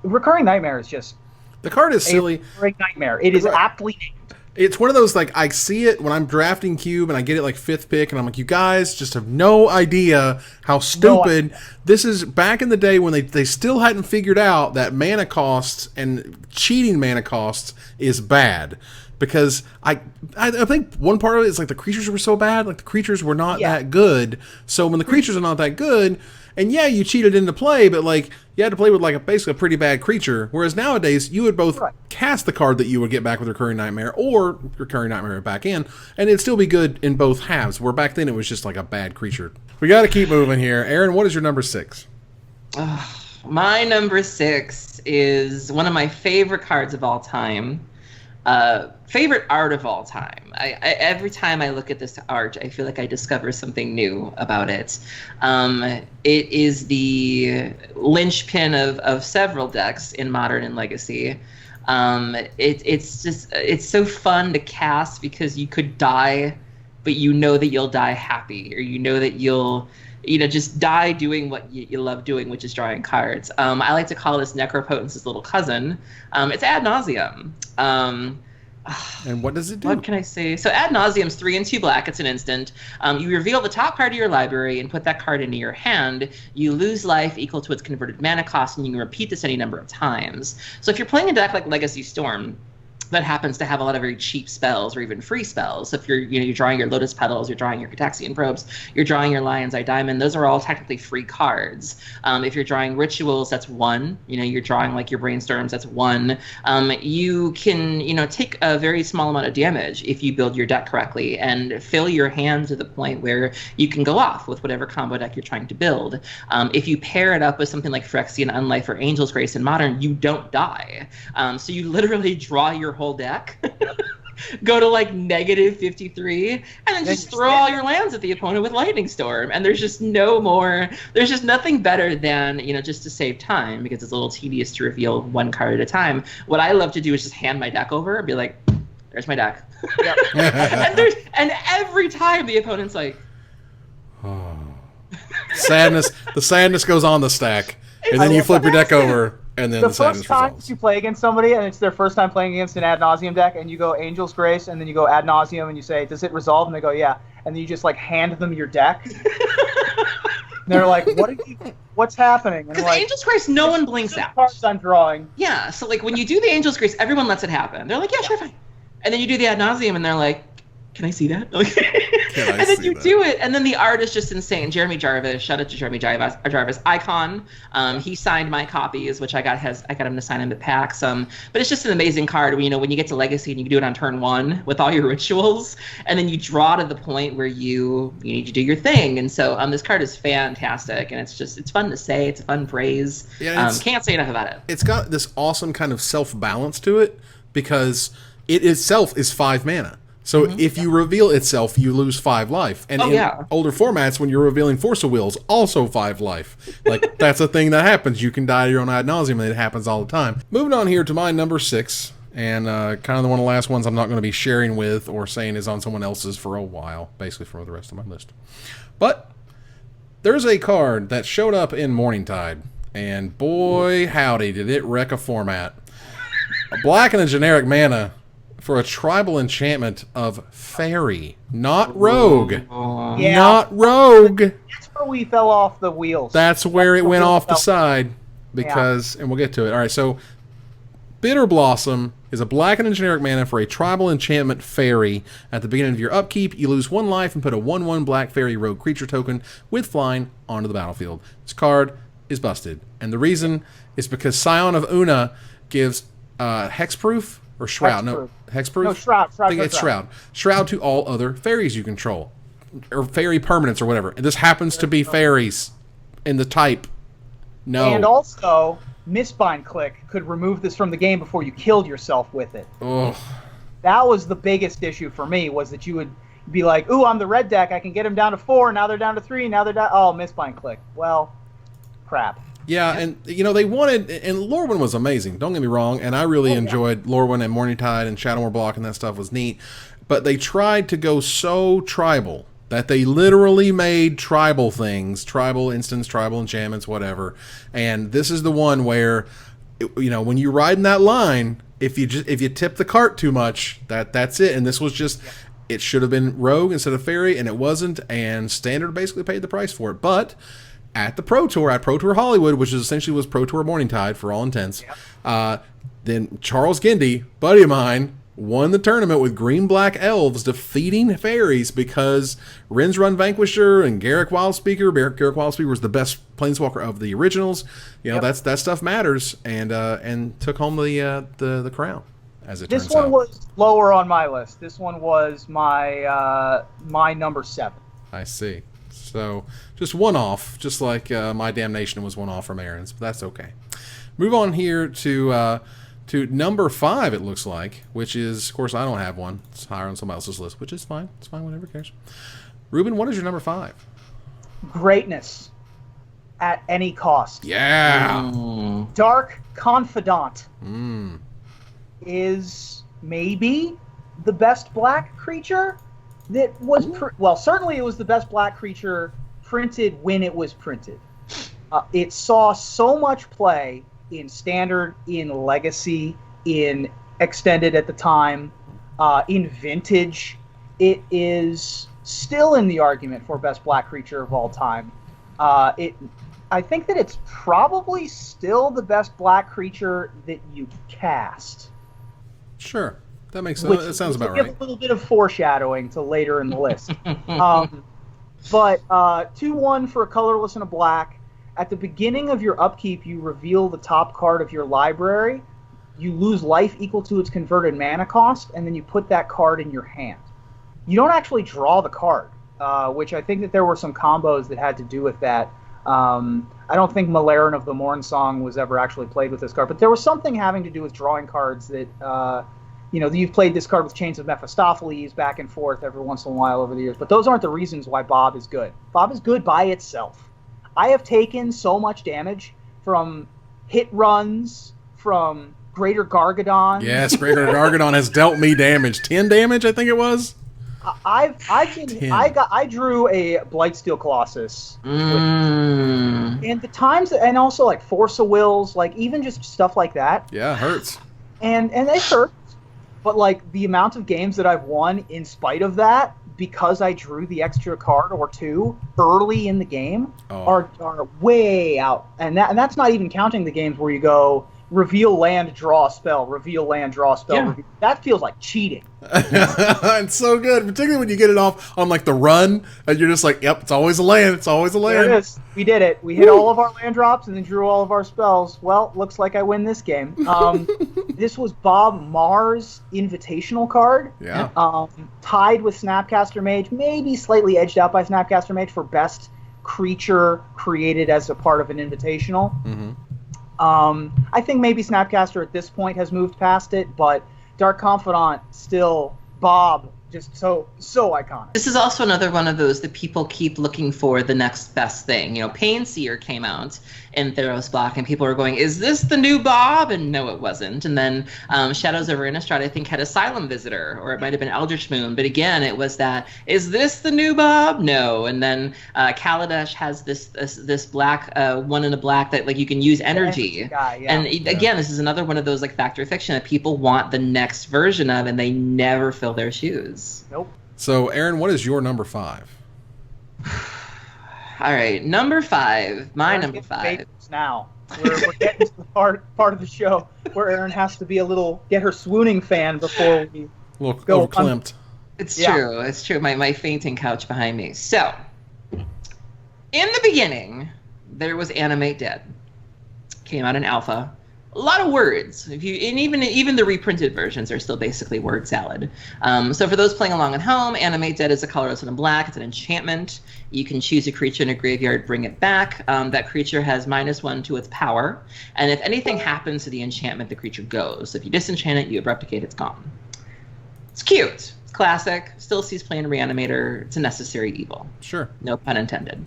Recurring Nightmare is just the card is silly. Recurring Nightmare. It is aptly named. It's one of those, like, I see it when I'm drafting Cube and I get it like 5th pick and I'm like, you guys just have no idea how stupid this is. Back in the day when they still hadn't figured out that mana costs and cheating mana costs is bad. because I think one part of it is like the creatures were so bad, like the creatures were not that good. So when the creatures are not that good, and yeah, you cheated into play, but like you had to play with like basically a pretty bad creature. Whereas nowadays you would both cast the card that you would get back with Recurring Nightmare or Recurring Nightmare back in, and it'd still be good in both halves. Where back then it was just like a bad creature. We got to keep moving here. Aaron, what is your number 6? My number 6 is one of my favorite cards of all time. Favorite art of all time. I every time I look at this art, I feel like I discover something new about it. It is the linchpin of several decks in Modern and Legacy. It's so fun to cast because you could die, but you know that you'll die happy, or you know that you'll just die doing what you love doing, which is drawing cards. I like to call this Necropotence's little cousin. It's Ad Nauseam. And what does it do? What can I say? So Ad Nauseam's 3 and 2 black. It's an instant. You reveal the top card of your library and put that card into your hand. You lose life equal to its converted mana cost, and you can repeat this any number of times. So if you're playing a deck like Legacy Storm, that happens to have a lot of very cheap spells or even free spells. So if you're drawing your Lotus Petals, you're drawing your Cataxian Probes, you're drawing your Lion's Eye Diamond, those are all technically free cards. If you're drawing Rituals, that's 1. You're drawing like your Brainstorms, that's 1. You can, take a very small amount of damage if you build your deck correctly and fill your hand to the point where you can go off with whatever combo deck you're trying to build. If you pair it up with something like Phyrexian Unlife or Angel's Grace in Modern, you don't die. So you literally draw your whole deck, go to like -53, and then just throw all your lands at the opponent with Lightning Storm. And there's just nothing better than, just to save time, because it's a little tedious to reveal one card at a time. What I love to do is just hand my deck over and be like, there's my deck. Yep. and every time the opponent's like, sadness. The sadness goes on the stack, and then you flip your deck over. And then the first time resolves. you play against somebody and it's their first time playing against an Ad Nauseam deck, and you go Angel's Grace, and then you go Ad Nauseam, and you say, does it resolve? And they go, yeah. And then you just like hand them your deck. And they're like, what's happening? Because Angel's Grace, no one blinks out. Cards I'm drawing. Yeah, so like when you do the Angel's Grace, everyone lets it happen. They're like, yeah, sure, fine. And then you do the Ad Nauseam, and they're like, can I see that? And then you do it, and then the art is just insane. Jeremy Jarvis, shout out to Jeremy Jarvis, icon. He signed my copies, which I got him to sign them at PAX. But it's just an amazing card. When you get to Legacy and you can do it on turn 1 with all your rituals, and then you draw to the point where you need to do your thing. And so this card is fantastic, and it's fun to say. It's a fun phrase. Yeah, can't say enough about it. It's got this awesome kind of self-balance to it, because it itself is 5 mana. So if you reveal itself, you lose 5 life. And older formats, when you're revealing Force of Wills, also 5 life. Like, that's a thing that happens. You can die to your own Ad Nauseam, and it happens all the time. Moving on here to my number 6, and kind of one of the last ones I'm not going to be sharing with or saying is on someone else's for a while, basically for the rest of my list. But there's a card that showed up in Morningtide, and boy howdy did it wreck a format. A black and a generic mana for a tribal enchantment of Fairy, not Rogue. Yeah. Not Rogue. That's where we fell off the wheels. That's where it went off the side, because, and we'll get to it. All right, so Bitter Blossom is a black and a generic mana for a tribal enchantment Fairy. At the beginning of your upkeep, you lose 1 life and put a 1/1 black Fairy Rogue creature token with flying onto the battlefield. This card is busted, and the reason is because Scion of Una gives hexproof or Shroud. No, hexproof? No, Shroud. I think it's Shroud. Shroud to all other fairies you control, or fairy permanents or whatever. And this happens to be fairies in the type. No. And also, Mistbind Click could remove this from the game before you killed yourself with it. Ugh. That was the biggest issue for me, was that you would be like, ooh, I'm the red deck, I can get them down to 4, now they're down to 3, now they're down... Oh, Mistbind Click. Well, crap. Yeah, and they wanted, and Lorwyn was amazing, don't get me wrong, and I really enjoyed Lorwyn and Morningtide and Shadowmoor Block, and that stuff was neat, but they tried to go so tribal that they literally made tribal things, tribal instants, tribal enchantments, whatever, and this is the one where, when you're riding that line, if you tip the cart too much, that's it, and this was just... It should have been Rogue instead of Fairy, and it wasn't, and Standard basically paid the price for it, but... At the Pro Tour, at Pro Tour Hollywood, which essentially was Pro Tour Morningtide for all intents, then Charles Gindy, buddy of mine, won the tournament with green-black elves defeating fairies because Rin's Run Vanquisher and Garruk Wildspeaker. Garruk Wildspeaker was the best planeswalker of the originals. You know, that stuff matters, and took home the crown. As it turns out, this one was lower on my list. This one was my my number 7. I see. So just one off, just like My Damnation was one off from Aaron's, but that's okay. Move on here to number 5, it looks like, which is, of course, I don't have one. It's higher on somebody else's list, which is fine. It's fine, whatever cares. Reuben, what is your number 5? Greatness at any cost. Yeah. Dark Confidant is maybe the best black creature that was certainly it was the best black creature printed when it was printed. It saw so much play in Standard, in Legacy, in Extended at the time, in Vintage. It is still in the argument for best black creature of all time. I think that it's probably still the best black creature that you cast. Sure. That makes sense. That sounds about right. Give a little bit of foreshadowing to later in the list. But 2-1 for a colorless and a black. At the beginning of your upkeep, you reveal the top card of your library. You lose life equal to its converted mana cost, and then you put that card in your hand. You don't actually draw the card, which I think that there were some combos that had to do with that. I don't think Malaran of the Mornsong was ever actually played with this card, but there was something having to do with drawing cards that, you've played this card with Chains of Mephistopheles back and forth every once in a while over the years, but those aren't the reasons why Bob is good. Bob is good by itself. I have taken so much damage from hit runs, from Greater Gargadon. Yes, Greater Gargadon has dealt me damage. 10 damage, I think it was. I drew a Blightsteel Colossus. And the times, and also like Force of Wills, like even just stuff like that. Yeah, it hurts. And it hurts. But like the amount of games that I've won in spite of that, because I drew the extra card or two early in the game, are way out. And that's not even counting the games where you go reveal land, draw a spell, reveal land, draw a spell. Yeah. That feels like cheating. It's so good, particularly when you get it off on like the run, and you're just like, yep, it's always a land, it's always a land. There it is. We did it. We hit all of our land drops and then drew all of our spells. Well, looks like I win this game. This was Bob Marr's invitational card. Yeah. Tied with Snapcaster Mage, maybe slightly edged out by Snapcaster Mage for best creature created as a part of an invitational. Mm-hmm. I think maybe Snapcaster at this point has moved past it, but Dark Confidant still Bob, just so iconic. This is also another one of those that people keep looking for the next best thing. Painseer came out in Theros Block, and people were going, is this the new Bob? And no, it wasn't. And then Shadows over Innistrad, I think, had Asylum Visitor, or it might have been Eldritch Moon. But again, it was that, is this the new Bob? No. And then Kaladesh has this black, one in a black that like you can use energy. And again, this is another one of those like Fact or Fiction that people want the next version of, and they never fill their shoes. Nope. So, Aaron, what is your number 5? All right, number 5. My number 5. Now we're getting to the part of the show where Aaron has to be get her swooning fan before we go overclimped. It's true. It's true. My fainting couch behind me. So, in the beginning, there was Animate Dead. Came out in alpha. A lot of words. Even the reprinted versions are still basically word salad. So for those playing along at home, Animate Dead is a colorless and a black. It's an enchantment. You can choose a creature in a graveyard, bring it back. That creature has -1 to its power, and if anything happens to the enchantment, the creature goes. So if you disenchant it, you abrupticate, it's gone. It's cute. It's classic. Still sees play in Reanimator. It's a necessary evil. Sure. No pun intended.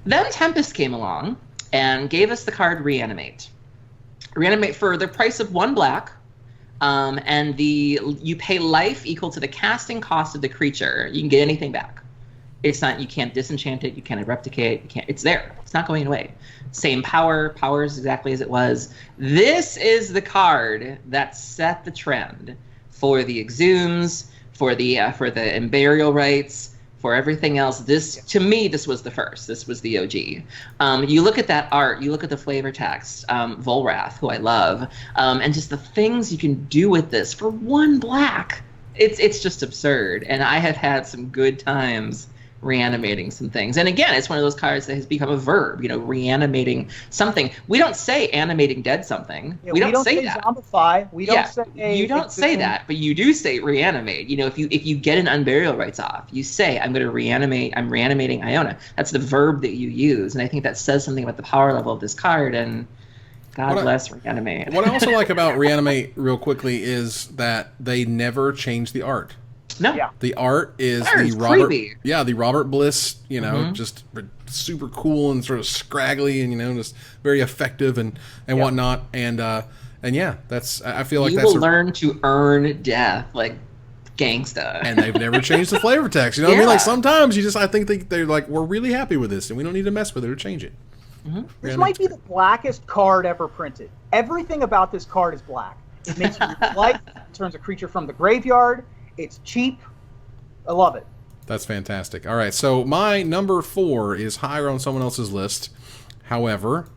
Then Tempest came along and gave us the card Reanimate. Reanimate for the price of 1 black, and you pay life equal to the casting cost of the creature. You can get anything back. It's not, you can't disenchant it, you can't replicate, it's there. It's not going away. Same power is exactly as it was. This is the card that set the trend for the Exhumes, for the Burial Rites, For everything else, to me, this was the first. This was the OG. You look at that art, you look at the flavor text, Volrath, who I love, and just the things you can do with this for one black. It's just absurd. And I have had some good times reanimating some things. And again, it's one of those cards that has become a verb, reanimating something. We don't say animating dead something. Yeah, we don't say that. Zombify. We don't say... You don't say that, but you do say reanimate. If you get an unburial rights off, you say, I'm reanimating Iona. That's the verb that you use. And I think that says something about the power level of this card, and God bless Reanimate. What I also like about Reanimate, real quickly, is that they never change the art. No. Yeah. The art is creepy. the Robert Bliss, just super cool and sort of scraggly and just very effective and whatnot. And yeah, I feel like you will learn to earn death like gangsta. And they've never changed the flavor text. You know what I mean? Like sometimes I think they're like, we're really happy with this and we don't need to mess with it or change it. Mm-hmm. This might be the blackest card ever printed. Everything about this card is black. It makes you like, it turns a creature from the graveyard. It's cheap. I love it. That's fantastic. All right, so my number 4 is higher on someone else's list. However,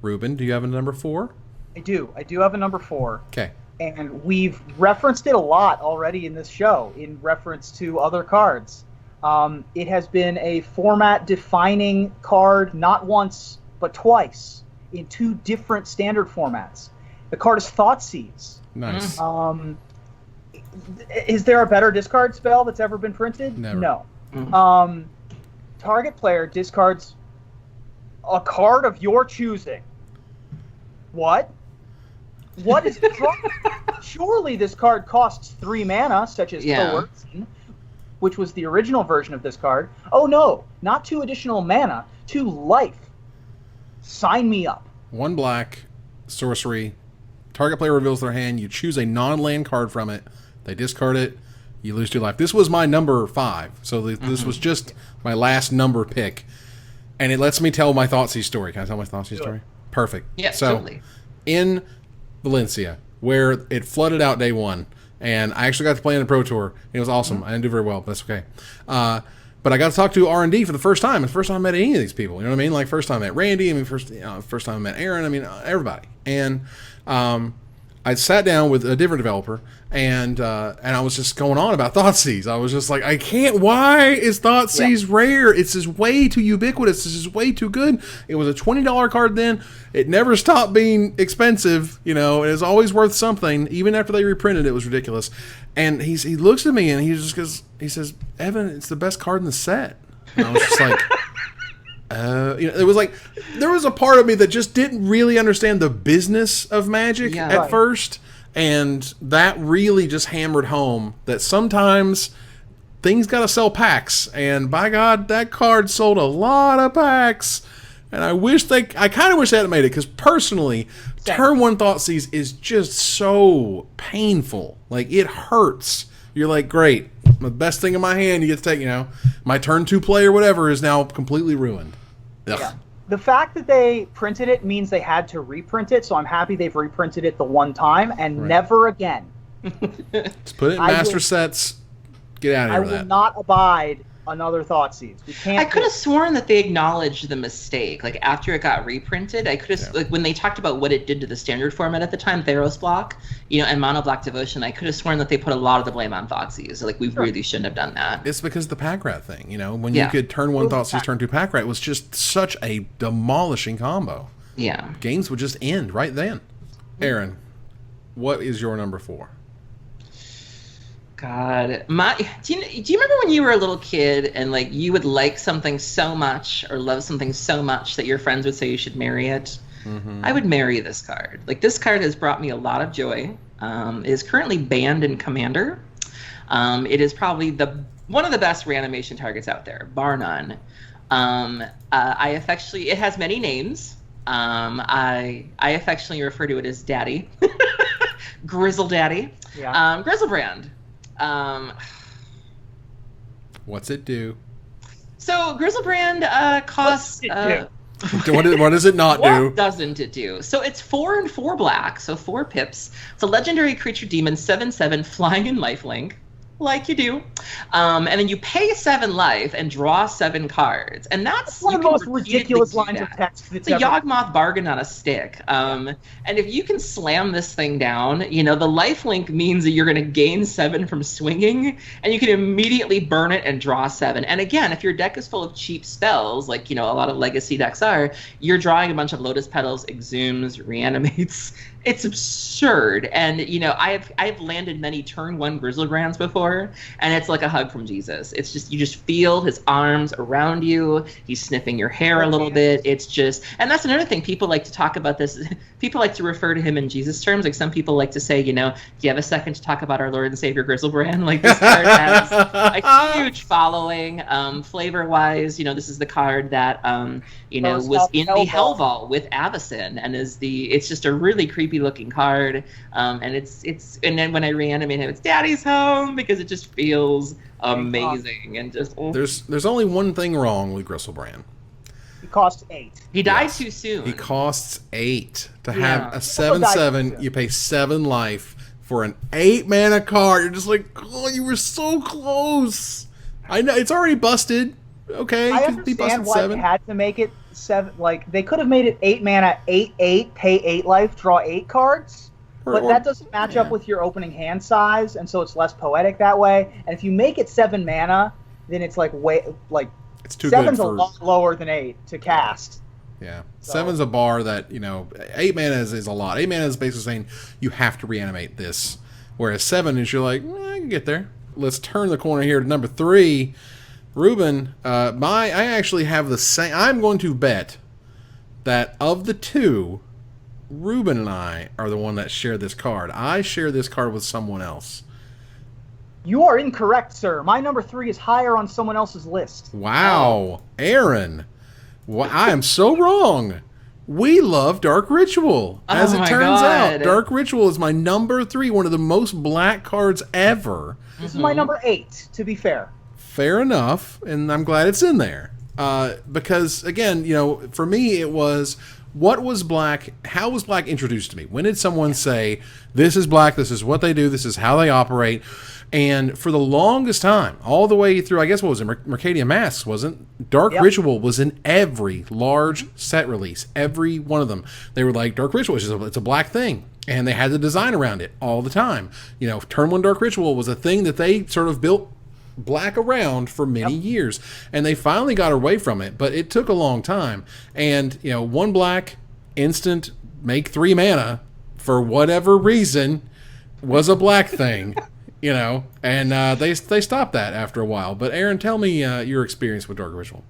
Reuben, do you have a number 4? I do. I do have a number 4. Okay. And we've referenced it a lot already in this show in reference to other cards. It has been a format-defining card not once, but twice in 2 different standard formats. The card is Thoughtseize. Nice. Is there a better discard spell that's ever been printed? Never. No. Mm-hmm. Target player discards a card of your choosing. What? What is it? Surely this card costs 3 mana, such as Coercion, which was the original version of this card. Oh no, not 2 additional mana, 2 life. Sign me up. 1 black, sorcery. Target player reveals their hand. You choose a non-land card from it. They discard it. You lose 2 life. This was my number 5. So this was just my last number pick. And it lets me tell my Thoughtseize story. Can I tell my Thoughtseize story? Perfect. Yeah, so, totally. In Valencia, where it flooded out day 1, and I actually got to play in the Pro Tour. It was awesome. I didn't do very well, but that's okay. But I got to talk to R&D for the first time. It's the first time I met any of these people. You know what I mean? Like, first time I met Randy. First time I met Aaron. Everybody. And I sat down with a different developer, and I was just going on about Thoughtseize. I was just like, I can't. Why is Thoughtseize rare? It's just way too ubiquitous. This is way too good. It was a $20 card then. It never stopped being expensive. It was always worth something. Even after they reprinted it, was ridiculous. And he looks at me and he says, Evan, it's the best card in the set. And I was just like. It was like there was a part of me that just didn't really understand the business of Magic at first, and that really just hammered home that sometimes things gotta sell packs, and by God, that card sold a lot of packs. And I kind of wish they hadn't made it, because personally, Turn 1 Thoughtseize is just so painful. Like, it hurts. You're like, great, the best thing in my hand, you get to take, my turn 2 play or whatever is now completely ruined. Ugh. Yeah. The fact that they printed it means they had to reprint it, so I'm happy they've reprinted it the one time and never again. Let's put it in master sets. Get out of here with that. I will not abide another Thoughtseize. We can't. I could have sworn that they acknowledged the mistake. Like, after it got reprinted, I could have, like, when they talked about what it did to the standard format at the time, Theros block, and Mono Black Devotion, I could have sworn that they put a lot of the blame on Thoughtseize. Like, we really shouldn't have done that. It's because of the pack rat thing, when you could turn 1 Thoughtseize, turn 2 pack rat was just such a demolishing combo. Yeah. Games would just end right then. Aaron, what is your number 4? God, do you remember when you were a little kid and like you would like something so much or love something so much that your friends would say you should marry it? Mm-hmm. I would marry this card. Like, this card has brought me a lot of joy. It is currently banned in Commander. It is probably one of the best reanimation targets out there, bar none. It has many names. I affectionately refer to it as Daddy, Grizzle Daddy, Grizzlebrand. What's it do? So Grizzlebrand costs. What does it not do? What doesn't it do? So it's 4 and 4 black, so 4 pips. It's a legendary creature demon, 7/7, flying and lifelink. like you do. And then you pay 7 life and draw 7 cards. And that's one of the most repeatedly ridiculous do lines that. of text that's It's a ever. Yawgmoth bargain on a stick. And if you can slam this thing down, the lifelink means that you're going to gain 7 from swinging, and you can immediately burn it and draw 7. And again, if your deck is full of cheap spells, like a lot of legacy decks are, you're drawing a bunch of Lotus Petals, Exhumes, Reanimates. It's absurd. And I've landed many turn 1 Grizzlybrands before, and it's like a hug from Jesus. It's just, you just feel his arms around you. He's sniffing your hair a little bit. It's just, and that's another thing, people like to talk about this. People like to refer to him in Jesus terms. Like, some people like to say, do you have a second to talk about our Lord and Savior Grizzlebrand? Like, this card has a huge following. Flavor wise, this is the card that was in the Hell Vault with Avacyn, and it's just a really creepy looking card. And then when I reanimate him, it's Daddy's home, because it just feels amazing. And just there's only one thing wrong with Grizzlebrand. He costs 8. He died too soon. He costs 8 to have a 7/7. You pay 7 life for an 8 mana card. You're just like, oh, you were so close. I know it's already busted. Okay, I could be busted understand why 7. they had to make it 7. Like, they could have made it 8 mana, 8/8, pay 8 life, draw 8 cards. But that doesn't match up with your opening hand size, and so it's less poetic that way. And if you make it 7 mana, then it's it's too 7's good a lot lower than 8 to cast. Yeah, So. 7's a bar that 8 mana is a lot. 8 mana is basically saying you have to reanimate this, whereas 7 is you're like, I can get there. Let's turn the corner here to number 3. Reuben, I actually have the same. I'm going to bet that of the 2, Reuben and I are the one that share this card. I share this card with someone else. You are incorrect, sir. My number 3 is higher on someone else's list. Wow, Aaron, I am so wrong. We love Dark Ritual. As it turns out, Dark Ritual is my number 3, one of the most black cards ever. This is my number 8, to be fair. Fair enough, and I'm glad it's in there. Because, again, for me, it was, what was black? How was black introduced to me? When did someone say, this is black, this is what they do, this is how they operate? And for the longest time, all the way through, I guess, what was it, Mercadian Masks, wasn't? Dark Ritual was in every large set release, every one of them. They were like, Dark Ritual, it's a black thing. And they had the design around it all the time. Turn 1 Dark Ritual was a thing that they sort of built black around for many years, and they finally got away from it, but it took a long time. And 1 black instant, make 3 mana for whatever reason was a black thing. And they stopped that after a while. But Aaron, tell me your experience with Dark Ritual.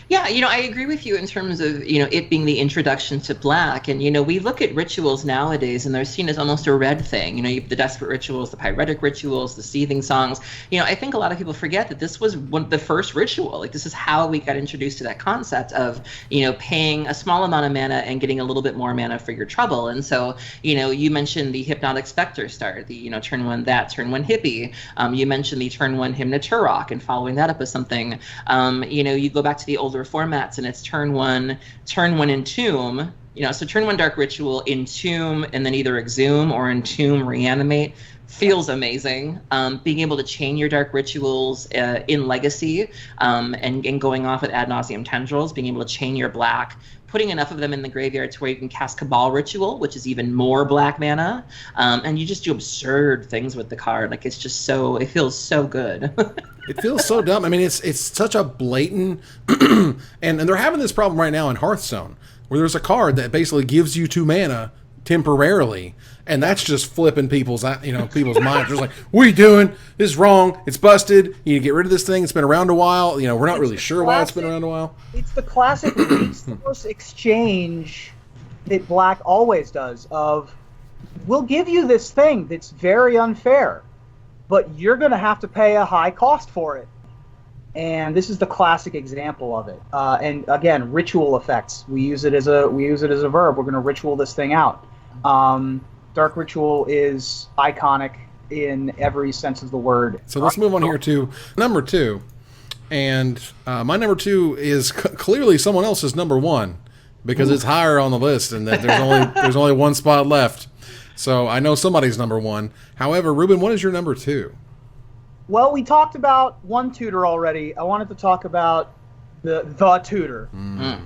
Yeah, I agree with you in terms of, it being the introduction to black. And, we look at rituals nowadays and they're seen as almost a red thing. You have the desperate rituals, the pyretic rituals, the seething songs. I think a lot of people forget that this was the first ritual. Like, this is how we got introduced to that concept of, paying a small amount of mana and getting a little bit more mana for your trouble. And so, you mentioned the Hypnotic Spectre start, the, turn 1 that, turn 1 hippie. You mentioned the turn 1 Hymnoturok, and following that up with something. You go back to the older formats and it's turn 1 Entomb, so turn 1 Dark Ritual, Entomb, and then either Exhume or Entomb Reanimate feels amazing. Being able to chain your Dark Rituals in Legacy, and going off with Ad Nauseam Tendrils, being able to chain your black, putting enough of them in the graveyard to where you can cast Cabal Ritual, which is even more black mana, and you just do absurd things with the card. Like, it's just it feels so good. It feels so dumb. I mean, it's such a blatant, and they're having this problem right now in Hearthstone, where there's a card that basically gives you 2 mana temporarily, and that's just flipping people's minds. They're like, what are you doing? This is wrong. It's busted. You need to get rid of this thing. It's been around a while. We're not really sure why it's been around a while. It's the classic resource exchange that Black always does of, we'll give you this thing that's very unfair, but you're going to have to pay a high cost for it. And this is the classic example of it. And again, ritual effects. We use it as a verb. We're going to ritual this thing out. Dark Ritual is iconic in every sense of the word. So let's move on here to number 2. And my number 2 is clearly someone else's number 1, because it's higher on the list, and that there's only 1 spot left. So I know somebody's number 1. However, Reuben, what is your number 2? Well, we talked about one tutor already. I wanted to talk about the tutor.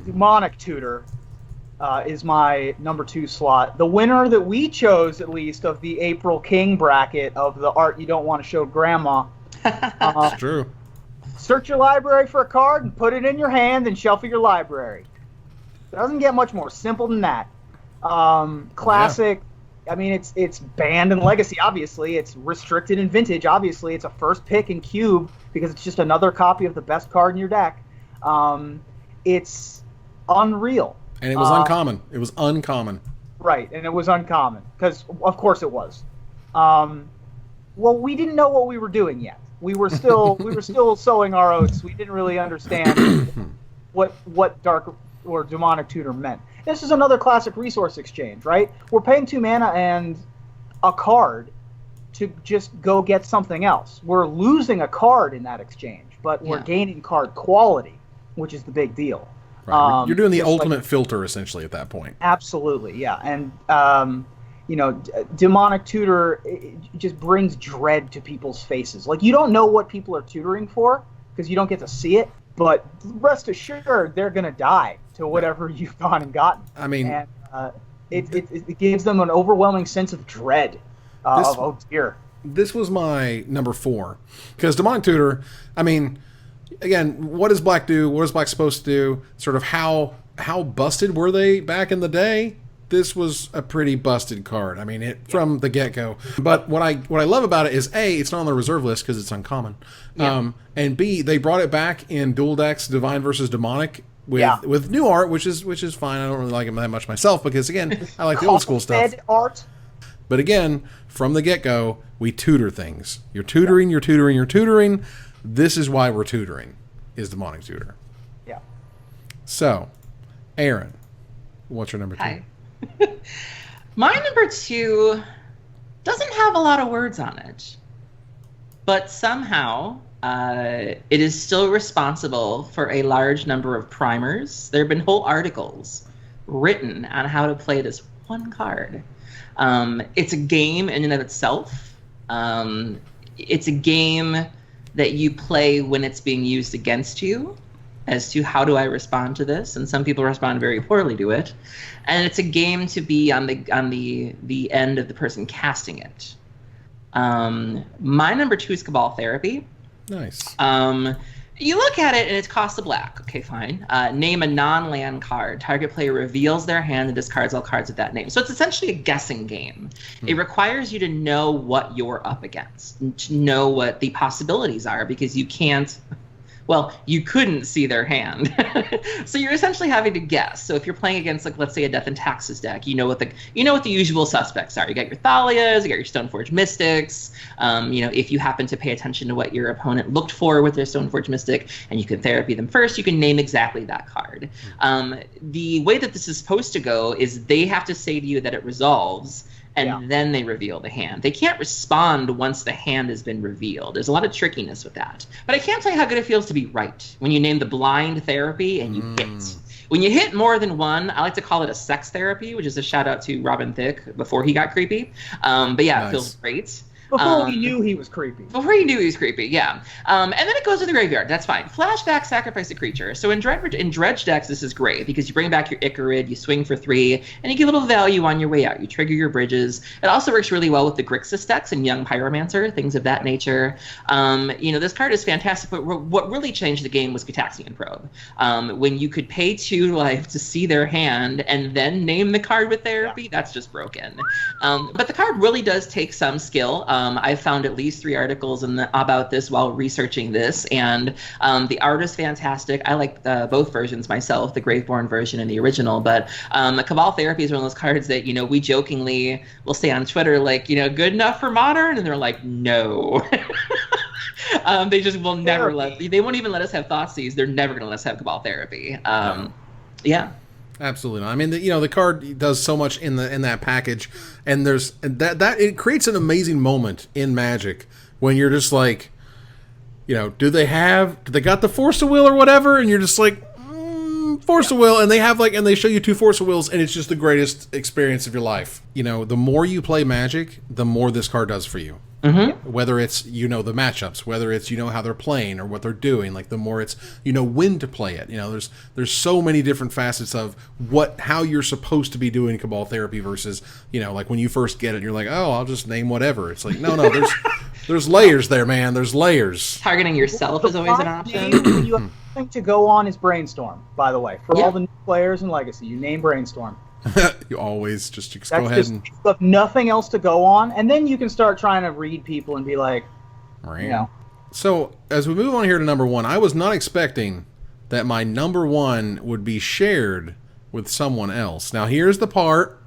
Demonic tutor is my number 2 slot. The winner that we chose, at least, of the April King bracket of the art you don't want to show grandma. That's true. Search your library for a card and put it in your hand and shelf of your library. Doesn't get much more simple than that. Classic. Yeah. I mean, it's banned in Legacy, obviously. It's restricted in Vintage, obviously. It's a first pick in Cube because it's just another copy of the best card in your deck. It's unreal. And it was uncommon. It was uncommon. Right, and it was uncommon because, of course, it was. Well, we didn't know what we were doing yet. We were still sowing our oats. We didn't really understand what Dark or Demonic Tutor meant. This is another classic resource exchange, right? We're paying 2 mana and a card to just go get something else. We're losing a card in that exchange, but we're gaining card quality, which is the big deal. Right. You're doing the ultimate filter, essentially, at that point. Absolutely, yeah. And, Demonic Tutor just brings dread to people's faces. Like, you don't know what people are tutoring for because you don't get to see it, but rest assured they're going to die to whatever you've gone and gotten. I mean... And, it gives them an overwhelming sense of dread of, oh dear. This was my number 4. Because Demonic Tutor, I mean, again, what does Black do? What is Black supposed to do? Sort of how busted were they back in the day? This was a pretty busted card. I mean, from the get-go. But what I love about it is, A, it's not on the reserve list because it's uncommon. Yeah. And B, they brought it back in dual decks, Divine versus Demonic, with new art, which is fine. I don't really like it that much myself because, again, I like the old school stuff. Art. But again, from the get-go, we tutor things. You're tutoring, you're tutoring, you're tutoring. This is why we're tutoring, is Demonic Tutor. Yeah. So, Aaron, what's your number 2? Hi. My number 2 doesn't have a lot of words on it, but somehow it is still responsible for a large number of primers. There have been whole articles written on how to play this one card. It's a game in and of itself. It's a game that you play when it's being used against you, as to how do I respond to this, and some people respond very poorly to it. And it's a game to be on the end of the person casting it. My number 2 is Cabal Therapy. Nice. You look at it and it's cost a black. Okay, fine. Name a non-land card. Target player reveals their hand and discards all cards with that name. So it's essentially a guessing game. It requires you to know what you're up against, and to know what the possibilities are, because you can't... Well, you couldn't see their hand. So you're essentially having to guess. So if you're playing against, like, let's say a Death and Taxes deck, you know what the usual suspects are. You got your Thalias, you got your Stoneforge Mystics. If you happen to pay attention to what your opponent looked for with their Stoneforge Mystic, and you can therapy them first, you can name exactly that card. The way that this is supposed to go is they have to say to you that it resolves, and then they reveal the hand. They can't respond once the hand has been revealed. There's a lot of trickiness with that. But I can't tell you how good it feels to be right when you name the blind therapy and you hit. When you hit more than one, I like to call it a sex therapy, which is a shout out to Robin Thicke before he got creepy. But yeah, nice. It feels great. Before we knew he was creepy. Before he knew he was creepy, yeah. And then it goes to the graveyard. That's fine. Flashback, sacrifice a creature. So in Dredge decks, this is great because you bring back your Icarid, you swing for 3, and you get a little value on your way out. You trigger your bridges. It also works really well with the Grixis decks and Young Pyromancer, things of that nature. This card is fantastic, but what really changed the game was Gitaxian Probe. When you could pay 2 life to see their hand and then name the card with therapy, that's just broken. But the card really does take some skill. I've found at least 3 articles about this while researching this, and the art is fantastic. I like both versions myself, the Graveborn version and the original, but Cabal Therapy is one of those cards that, we jokingly will say on Twitter, like, good enough for Modern? And they're like, no. They just will never they won't even let us have Thoughtseize. They're never going to let us have Cabal Therapy. Yeah. Absolutely. I mean, the card does so much in that package, and there's that it creates an amazing moment in Magic when you're just like, do they got the Force of Will or whatever, and you're just like, Force of Will, and they show you 2 Force of Wills, and it's just the greatest experience of your life. The more you play Magic, the more this card does for you. Mm-hmm. Whether it's, the matchups, whether it's, how they're playing or what they're doing, like the more it's, when to play it. There's so many different facets of how you're supposed to be doing Cabal therapy versus, like when you first get it, you're like, oh, I'll just name whatever. It's like, no, there's layers there, man. There's layers. Targeting yourself is always an option. When you have nothing to go on is Brainstorm, by the way. For all the new players in Legacy, you name Brainstorm. You always just go ahead and... You have nothing else to go on, and then you can start trying to read people and be like, So, as we move on here to number 1, I was not expecting that my number 1 would be shared with someone else. Now, here's the part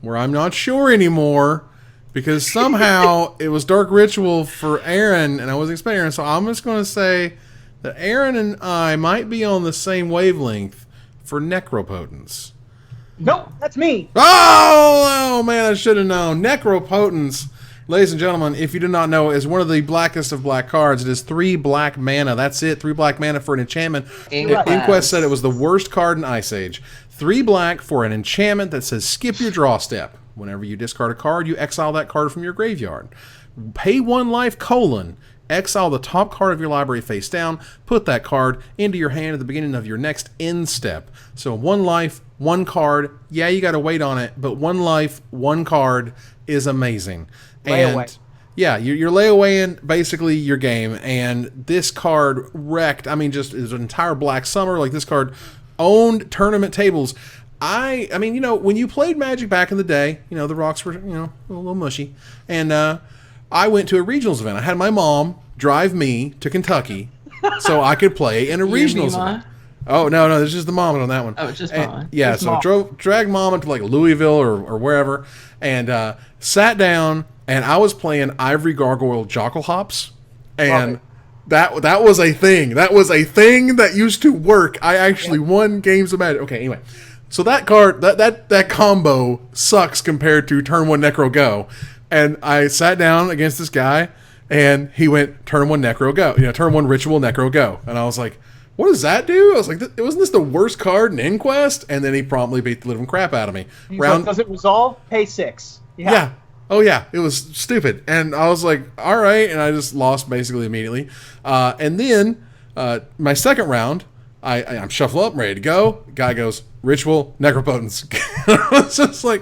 where I'm not sure anymore, because somehow it was Dark Ritual for Aaron, and I wasn't expecting Aaron, so I'm just going to say that Aaron and I might be on the same wavelength for Necropotence. Nope, that's me. Oh man, I should have known. Necropotence, ladies and gentlemen, if you do not know, is one of the blackest of black cards. It is 3 black mana. That's it. 3 black mana for an enchantment. Inquest said it was the worst card in Ice Age. 3 black for an enchantment that says skip your draw step. Whenever you discard a card, you exile that card from your graveyard. Pay 1 life, exile the top card of your library face down, put that card into your hand at the beginning of your next end step. So 1 life, 1 card, yeah, you got to wait on it, but 1 life, 1 card is amazing. Layaway. Yeah, you're layawaying basically your game, and this card wrecked. I mean, just it was an entire Black Summer. Like, this card owned tournament tables. I mean, when you played Magic back in the day, the rocks were, a little mushy, and I went to a regionals event. I had my mom drive me to Kentucky so I could play in a regionals event. Oh, no, it's just the mom on that one. Oh, it's just mom. Yeah, just so mom. dragged mom into like Louisville or wherever, and sat down, and I was playing Ivory Gargoyle Jockle Hops, and that was a thing. That was a thing that used to work. I actually won games of Magic. Okay, anyway. So that card, that combo sucks compared to turn 1 Necro Go. And I sat down against this guy, and he went, turn 1 Necro Go. Turn 1 Ritual Necro Go. And I was like, what does that do? I was like, wasn't this the worst card in Inquest? And then he promptly beat the living crap out of me. Does it resolve? Pay 6. Yeah. Oh, yeah. It was stupid. And I was like, all right. And I just lost basically immediately. And then my second round, I'm shuffle up, ready to go. Guy goes, Ritual, Necropotence. I was just like,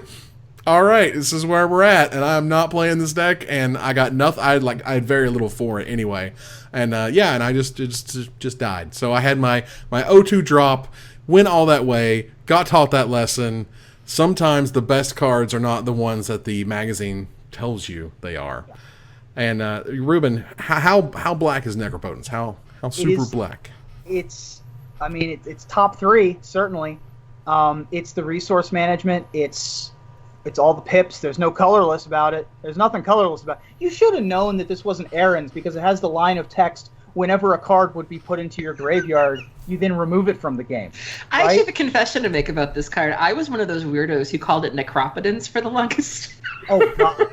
all right, this is where we're at, and I'm not playing this deck, and I got nothing. I had very little for it anyway, and and I just died. So I had my O2 drop, went all that way, got taught that lesson. Sometimes the best cards are not the ones that the magazine tells you they are. And Reuben, how black is Necropotence? How super black? It's top 3 certainly. It's the resource management. It's all the pips. There's no colorless about it. There's nothing colorless about it. You should have known that this wasn't Aaron's because it has the line of text, whenever a card would be put into your graveyard, you then remove it from the game. I actually have a confession to make about this card. I was one of those weirdos who called it Necropotence for the longest. Oh, God.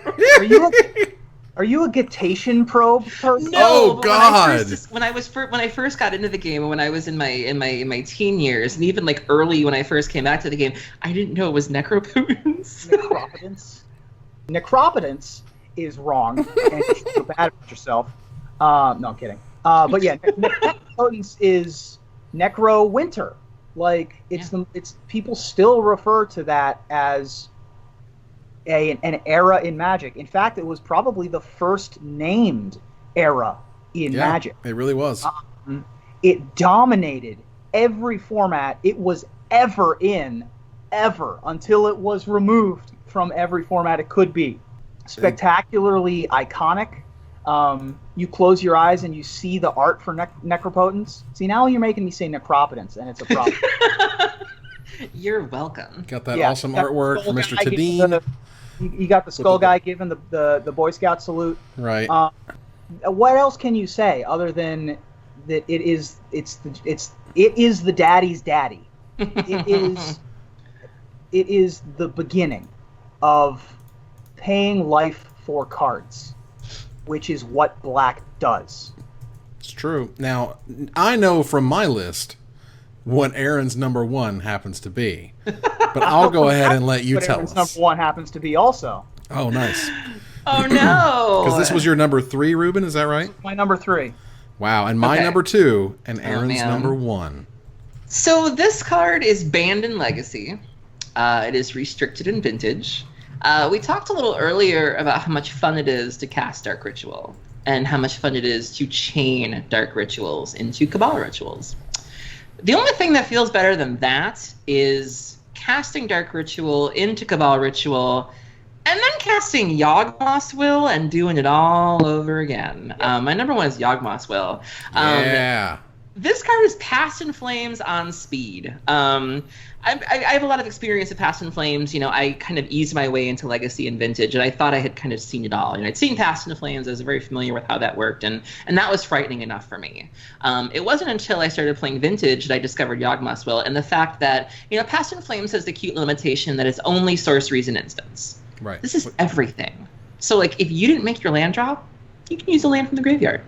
Are you a Getacean probe person? No. Oh, God. When I first got into the game, and when I was in my teen years, and even like early when I first came back to the game, I didn't know it was Necropotence. Necropotence is wrong, and you should feel bad about yourself. No, I'm kidding. But yeah, Necropotence is Necro Winter. Like it's people still refer to that as an era in Magic. In fact, it was probably the first named era in Magic. It really was. It dominated every format it was ever in, until it was removed from every format it could be. Spectacularly iconic. You close your eyes and you see the art for Necropotence. See, now you're making me say Necropotence, and it's a problem. You're welcome. Got that awesome artwork from Mr. Tadine. You got the skull guy giving the Boy Scout salute. Right. What else can you say other than that? It is the daddy's daddy. It is the beginning of paying life for cards, which is what black does. It's true. Now, I know from my list what Aaron's number 1 happens to be, but I'll go ahead and let you tell Aaron's us. number 1 happens to be also. Oh, nice. Oh no! Because this was your number 3, Reuben, is that right? My number 3. Wow, and my number 2, and Aaron's man. number 1. So this card is banned in Legacy. It is restricted in Vintage. We talked a little earlier about how much fun it is to cast Dark Ritual, and how much fun it is to chain Dark Rituals into Cabal Rituals. The only thing that feels better than that is casting Dark Ritual into Cabal Ritual, and then casting Yawgmoth's Will and doing it all over again. My number 1 is Yawgmoth's Will. Yeah. This card is Past in Flames on speed. I have a lot of experience with Past in Flames. You know, I kind of eased my way into Legacy and Vintage, and I thought I had kind of seen it all. You know, I'd seen Past in Flames. I was very familiar with how that worked, and that was frightening enough for me. It wasn't until I started playing Vintage that I discovered Yawgmoth's Will, and the fact that, you know, Past in Flames has the cute limitation that it's only sorceries and instants. Right. This is everything. So, like, if you didn't make your land drop, you can use a land from the graveyard.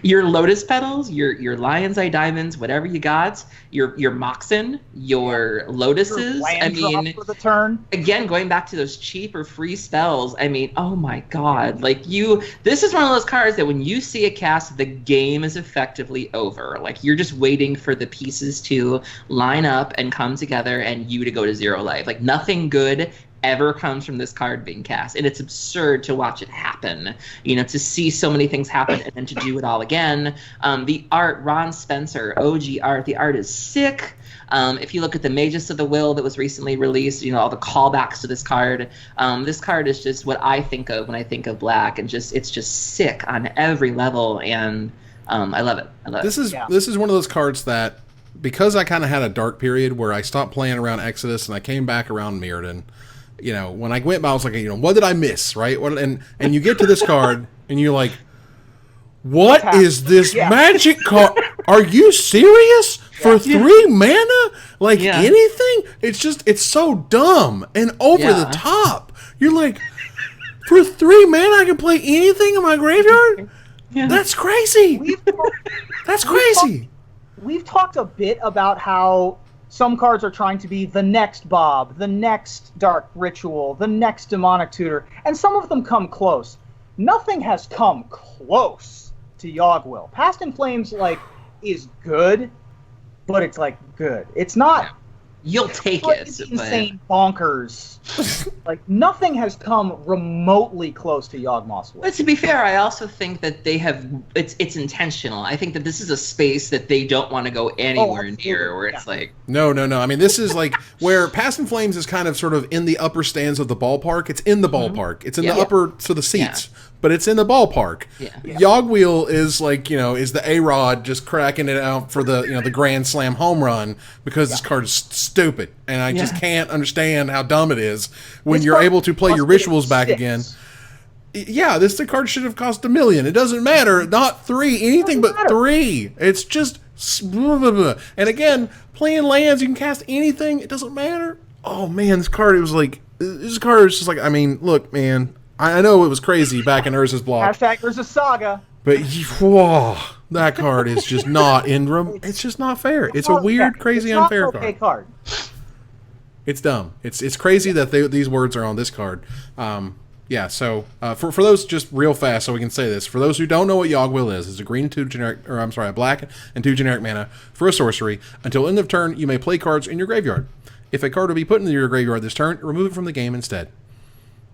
Your Lotus Petals, your Lion's Eye Diamonds, whatever you got, your Moxen, your Lotuses. I mean, for the turn. Again, going back to those cheap or free spells, I mean, oh my god. Like, this is one of those cards that when you see it cast, the game is effectively over. Like, you're just waiting for the pieces to line up and come together and you to go to 0 life. Like, nothing good ever comes from this card being cast, and it's absurd to watch it happen. You know, to see so many things happen and then to do it all again. The art, Ron Spencer, OG art, the art is sick. If you look at the Magus of the Will that was recently released, you know, all the callbacks to this card is just what I think of when I think of Black, and it's just sick on every level, and I love it. This is one of those cards that, because I kind of had a dark period where I stopped playing around Exodus and I came back around Mirrodin. You know, when I went by, I was like, you know, what did I miss, right? And you get to this card, and you're like, what is this magic card? Are you serious? For 3 mana? Like, anything? It's so dumb and over the top. You're like, for 3 mana, I can play anything in my graveyard? Yeah. That's crazy. That's crazy. We've talked a bit about how some cards are trying to be the next Bob, the next Dark Ritual, the next Demonic Tutor, and some of them come close. Nothing has come close to Yawgwill. Past in Flames, like, is good, but it's, like, good. It's not... You'll take it. It's insane bonkers. Like, nothing has come remotely close to Yawgmoth's Will. But to be fair, I also think that they have it's intentional. I think that this is a space that they don't want to go anywhere near, where it's like No. I mean, this is like where Past in Flames is kind of sort of in the upper stands of the ballpark. It's in the ballpark. It's in the upper the seats. Yeah. But it's in the ballpark. Yeah. Yawgwill is like, you know, is the A-Rod just cracking it out for the, you know, the Grand Slam home run, because this card is stupid. And I just can't understand how dumb it is when you're able to play your rituals back again. Yeah, the card should have cost $1 million. It doesn't matter. Not 3, anything but 3. It's just blah, blah, blah. And again, playing lands, you can cast anything. It doesn't matter. Oh man, this card is just like, I mean, look, man, I know it was crazy back in Urza's block. Hashtag Urza's Saga. But whoa, that card is just not in room. It's just not fair. It's a weird, crazy, unfair card. It's dumb. It's crazy that these words are on this card. Yeah. So for those, just real fast, so we can say this. For those who don't know what Yawgwill is, it's a green and 2 generic, or I'm sorry, a black and 2 generic mana for a sorcery. Until end of turn, you may play cards in your graveyard. If a card will be put into your graveyard this turn, remove it from the game instead.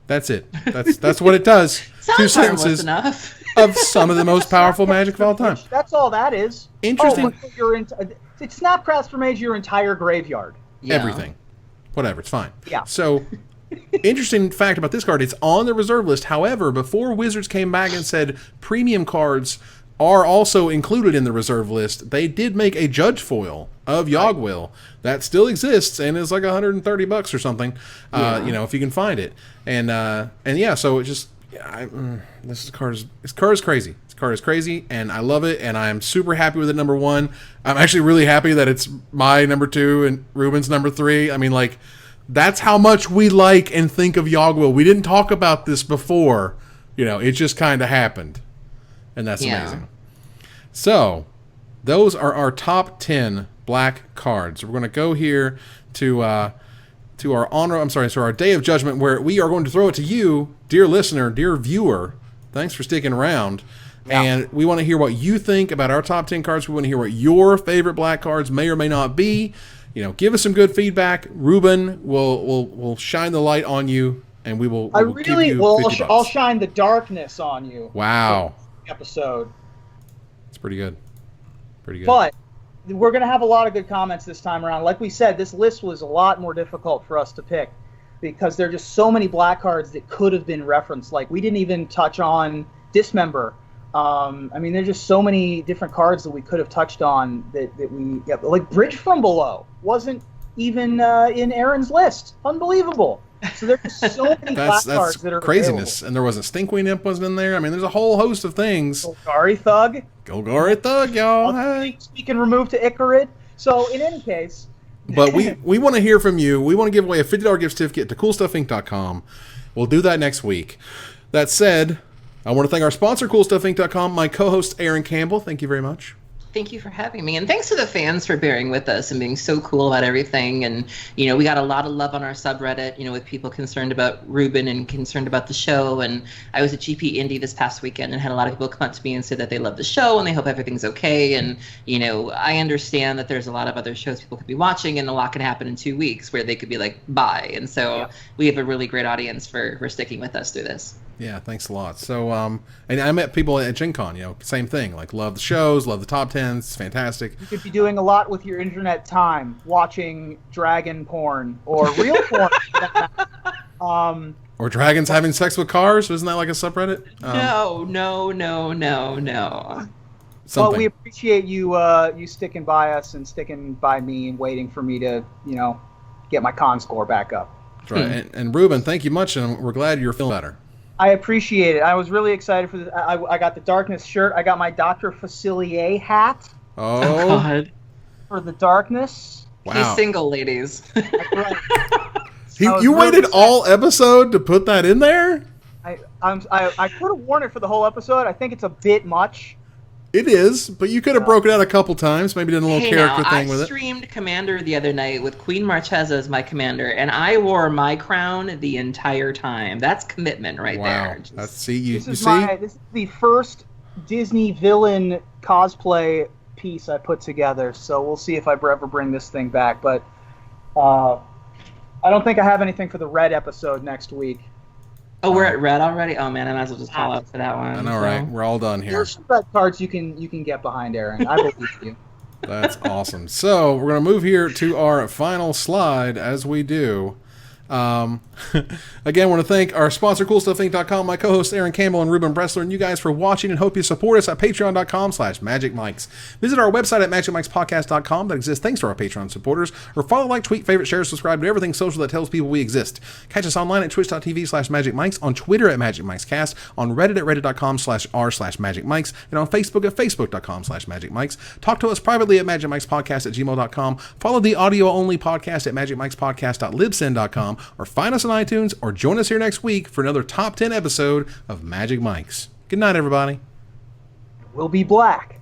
That's it. That's what it does. 2 sentences of some of the most powerful magic of all time. That's all that is. Interesting. It's Snapcraft for Mage your entire graveyard. Yeah. Everything. Whatever. It's fine. Yeah. So, interesting fact about this card, it's on the reserve list. However, before Wizards came back and said premium cards are also included in the reserve list, they did make a judge foil of Yawgwill that still exists and is like $130 or something. You know, if you can find it. And yeah, so it just this card is crazy. This card is crazy, and I love it, and I'm super happy with it. Number 1. I'm actually really happy that it's my number 2 and Reuben's number 3. I mean, like, that's how much we like and think of Yawgwill. We didn't talk about this before. You know, it just kind of happened, and that's amazing. So, those are our top 10 black cards. We're going to go here to to our Day of Judgment, where we are going to throw it to you, dear listener, dear viewer. Thanks for sticking around. Yeah. And we want to hear what you think about our top 10 cards. We want to hear what your favorite black cards may or may not be. Give us some good feedback. Reuben will shine the light on you, and we will. I really will. I'll shine the darkness on you. Wow. Episode. It's pretty good. Pretty good. But we're going to have a lot of good comments this time around. Like we said, this list was a lot more difficult for us to pick because there are just so many black cards that could have been referenced. Like, we didn't even touch on Dismember. There's just so many different cards that we could have touched on like Bridge from Below wasn't even in Aaron's list. Unbelievable. So there's so many black cards that are craziness. Available. And there wasn't Stinkwing Imp wasn't in there. There's a whole host of things. Golgari Thug. Golgari Thug, y'all. Hey. We can remove to Icarid. So in any case. But we want to hear from you. We want to give away a $50 gift certificate to CoolStuffInc.com. We'll do that next week. That said, I want to thank our sponsor, CoolStuffInc.com, my co-host, Aaron Campbell. Thank you very much. Thank you for having me. And thanks to the fans for bearing with us and being so cool about everything. And, we got a lot of love on our subreddit, with people concerned about Reuben and concerned about the show. And I was at GP Indy this past weekend and had a lot of people come up to me and say that they love the show and they hope everything's okay. And, I understand that there's a lot of other shows people could be watching and a lot can happen in 2 weeks where they could be like, bye. And so we have a really great audience for sticking with us through this. Yeah, thanks a lot. So, and I met people at Gen Con, same thing. Like, love the shows, love the top 10s. It's fantastic. You could be doing a lot with your internet time, watching dragon porn or real porn. Or dragons having sex with cars. Isn't that like a subreddit? No. Well, we appreciate you sticking by us and sticking by me and waiting for me to, get my con score back up. That's right. And Reuben, thank you much, and we're glad you're feeling better. I appreciate it. I was really excited for this. I got the Darkness shirt. I got my Dr. Facilier hat. Oh, God. For the Darkness. Wow. He's single, ladies. That's right. You waited all episode to put that in there? I could have worn it for the whole episode. I think it's a bit much. It is, but you could have broken it out a couple times, maybe did a little character thing with it. I streamed Commander the other night with Queen Marchesa as my commander, and I wore my crown the entire time. That's commitment there. Wow. This is the first Disney villain cosplay piece I put together, so we'll see if I ever bring this thing back. But I don't think I have anything for the Red episode next week. Oh, we're at Red already? Oh, man, I might as well just call out for that one. I know, right? We're all done here. There's some red cards you can get behind, Aaron. I believe you. That's awesome. So we're going to move here to our final slide, as we do. Again, I want to thank our sponsor, CoolStuffInc.com, my co-hosts Aaron Campbell and Reuben Bressler, and you guys for watching, and hope you support us at patreon.com/magicmics. Visit our website at magicmikespodcast.com that exists thanks to our Patreon supporters, or follow, like, tweet, favorite, share, subscribe to everything social that tells people we exist. Catch us online at twitch.tv/magicmics, on Twitter at magicmicescast, on Reddit at reddit.com/r/magicmics, and on Facebook at facebook.com/magicmics. Talk to us privately at magicmikespodcast@gmail.com. Follow the audio-only podcast at magicmikespodcast.libsyn.com, or find us on iTunes, or join us here next week for another top 10 episode of Magic Mics. Good night, everybody. We'll be black.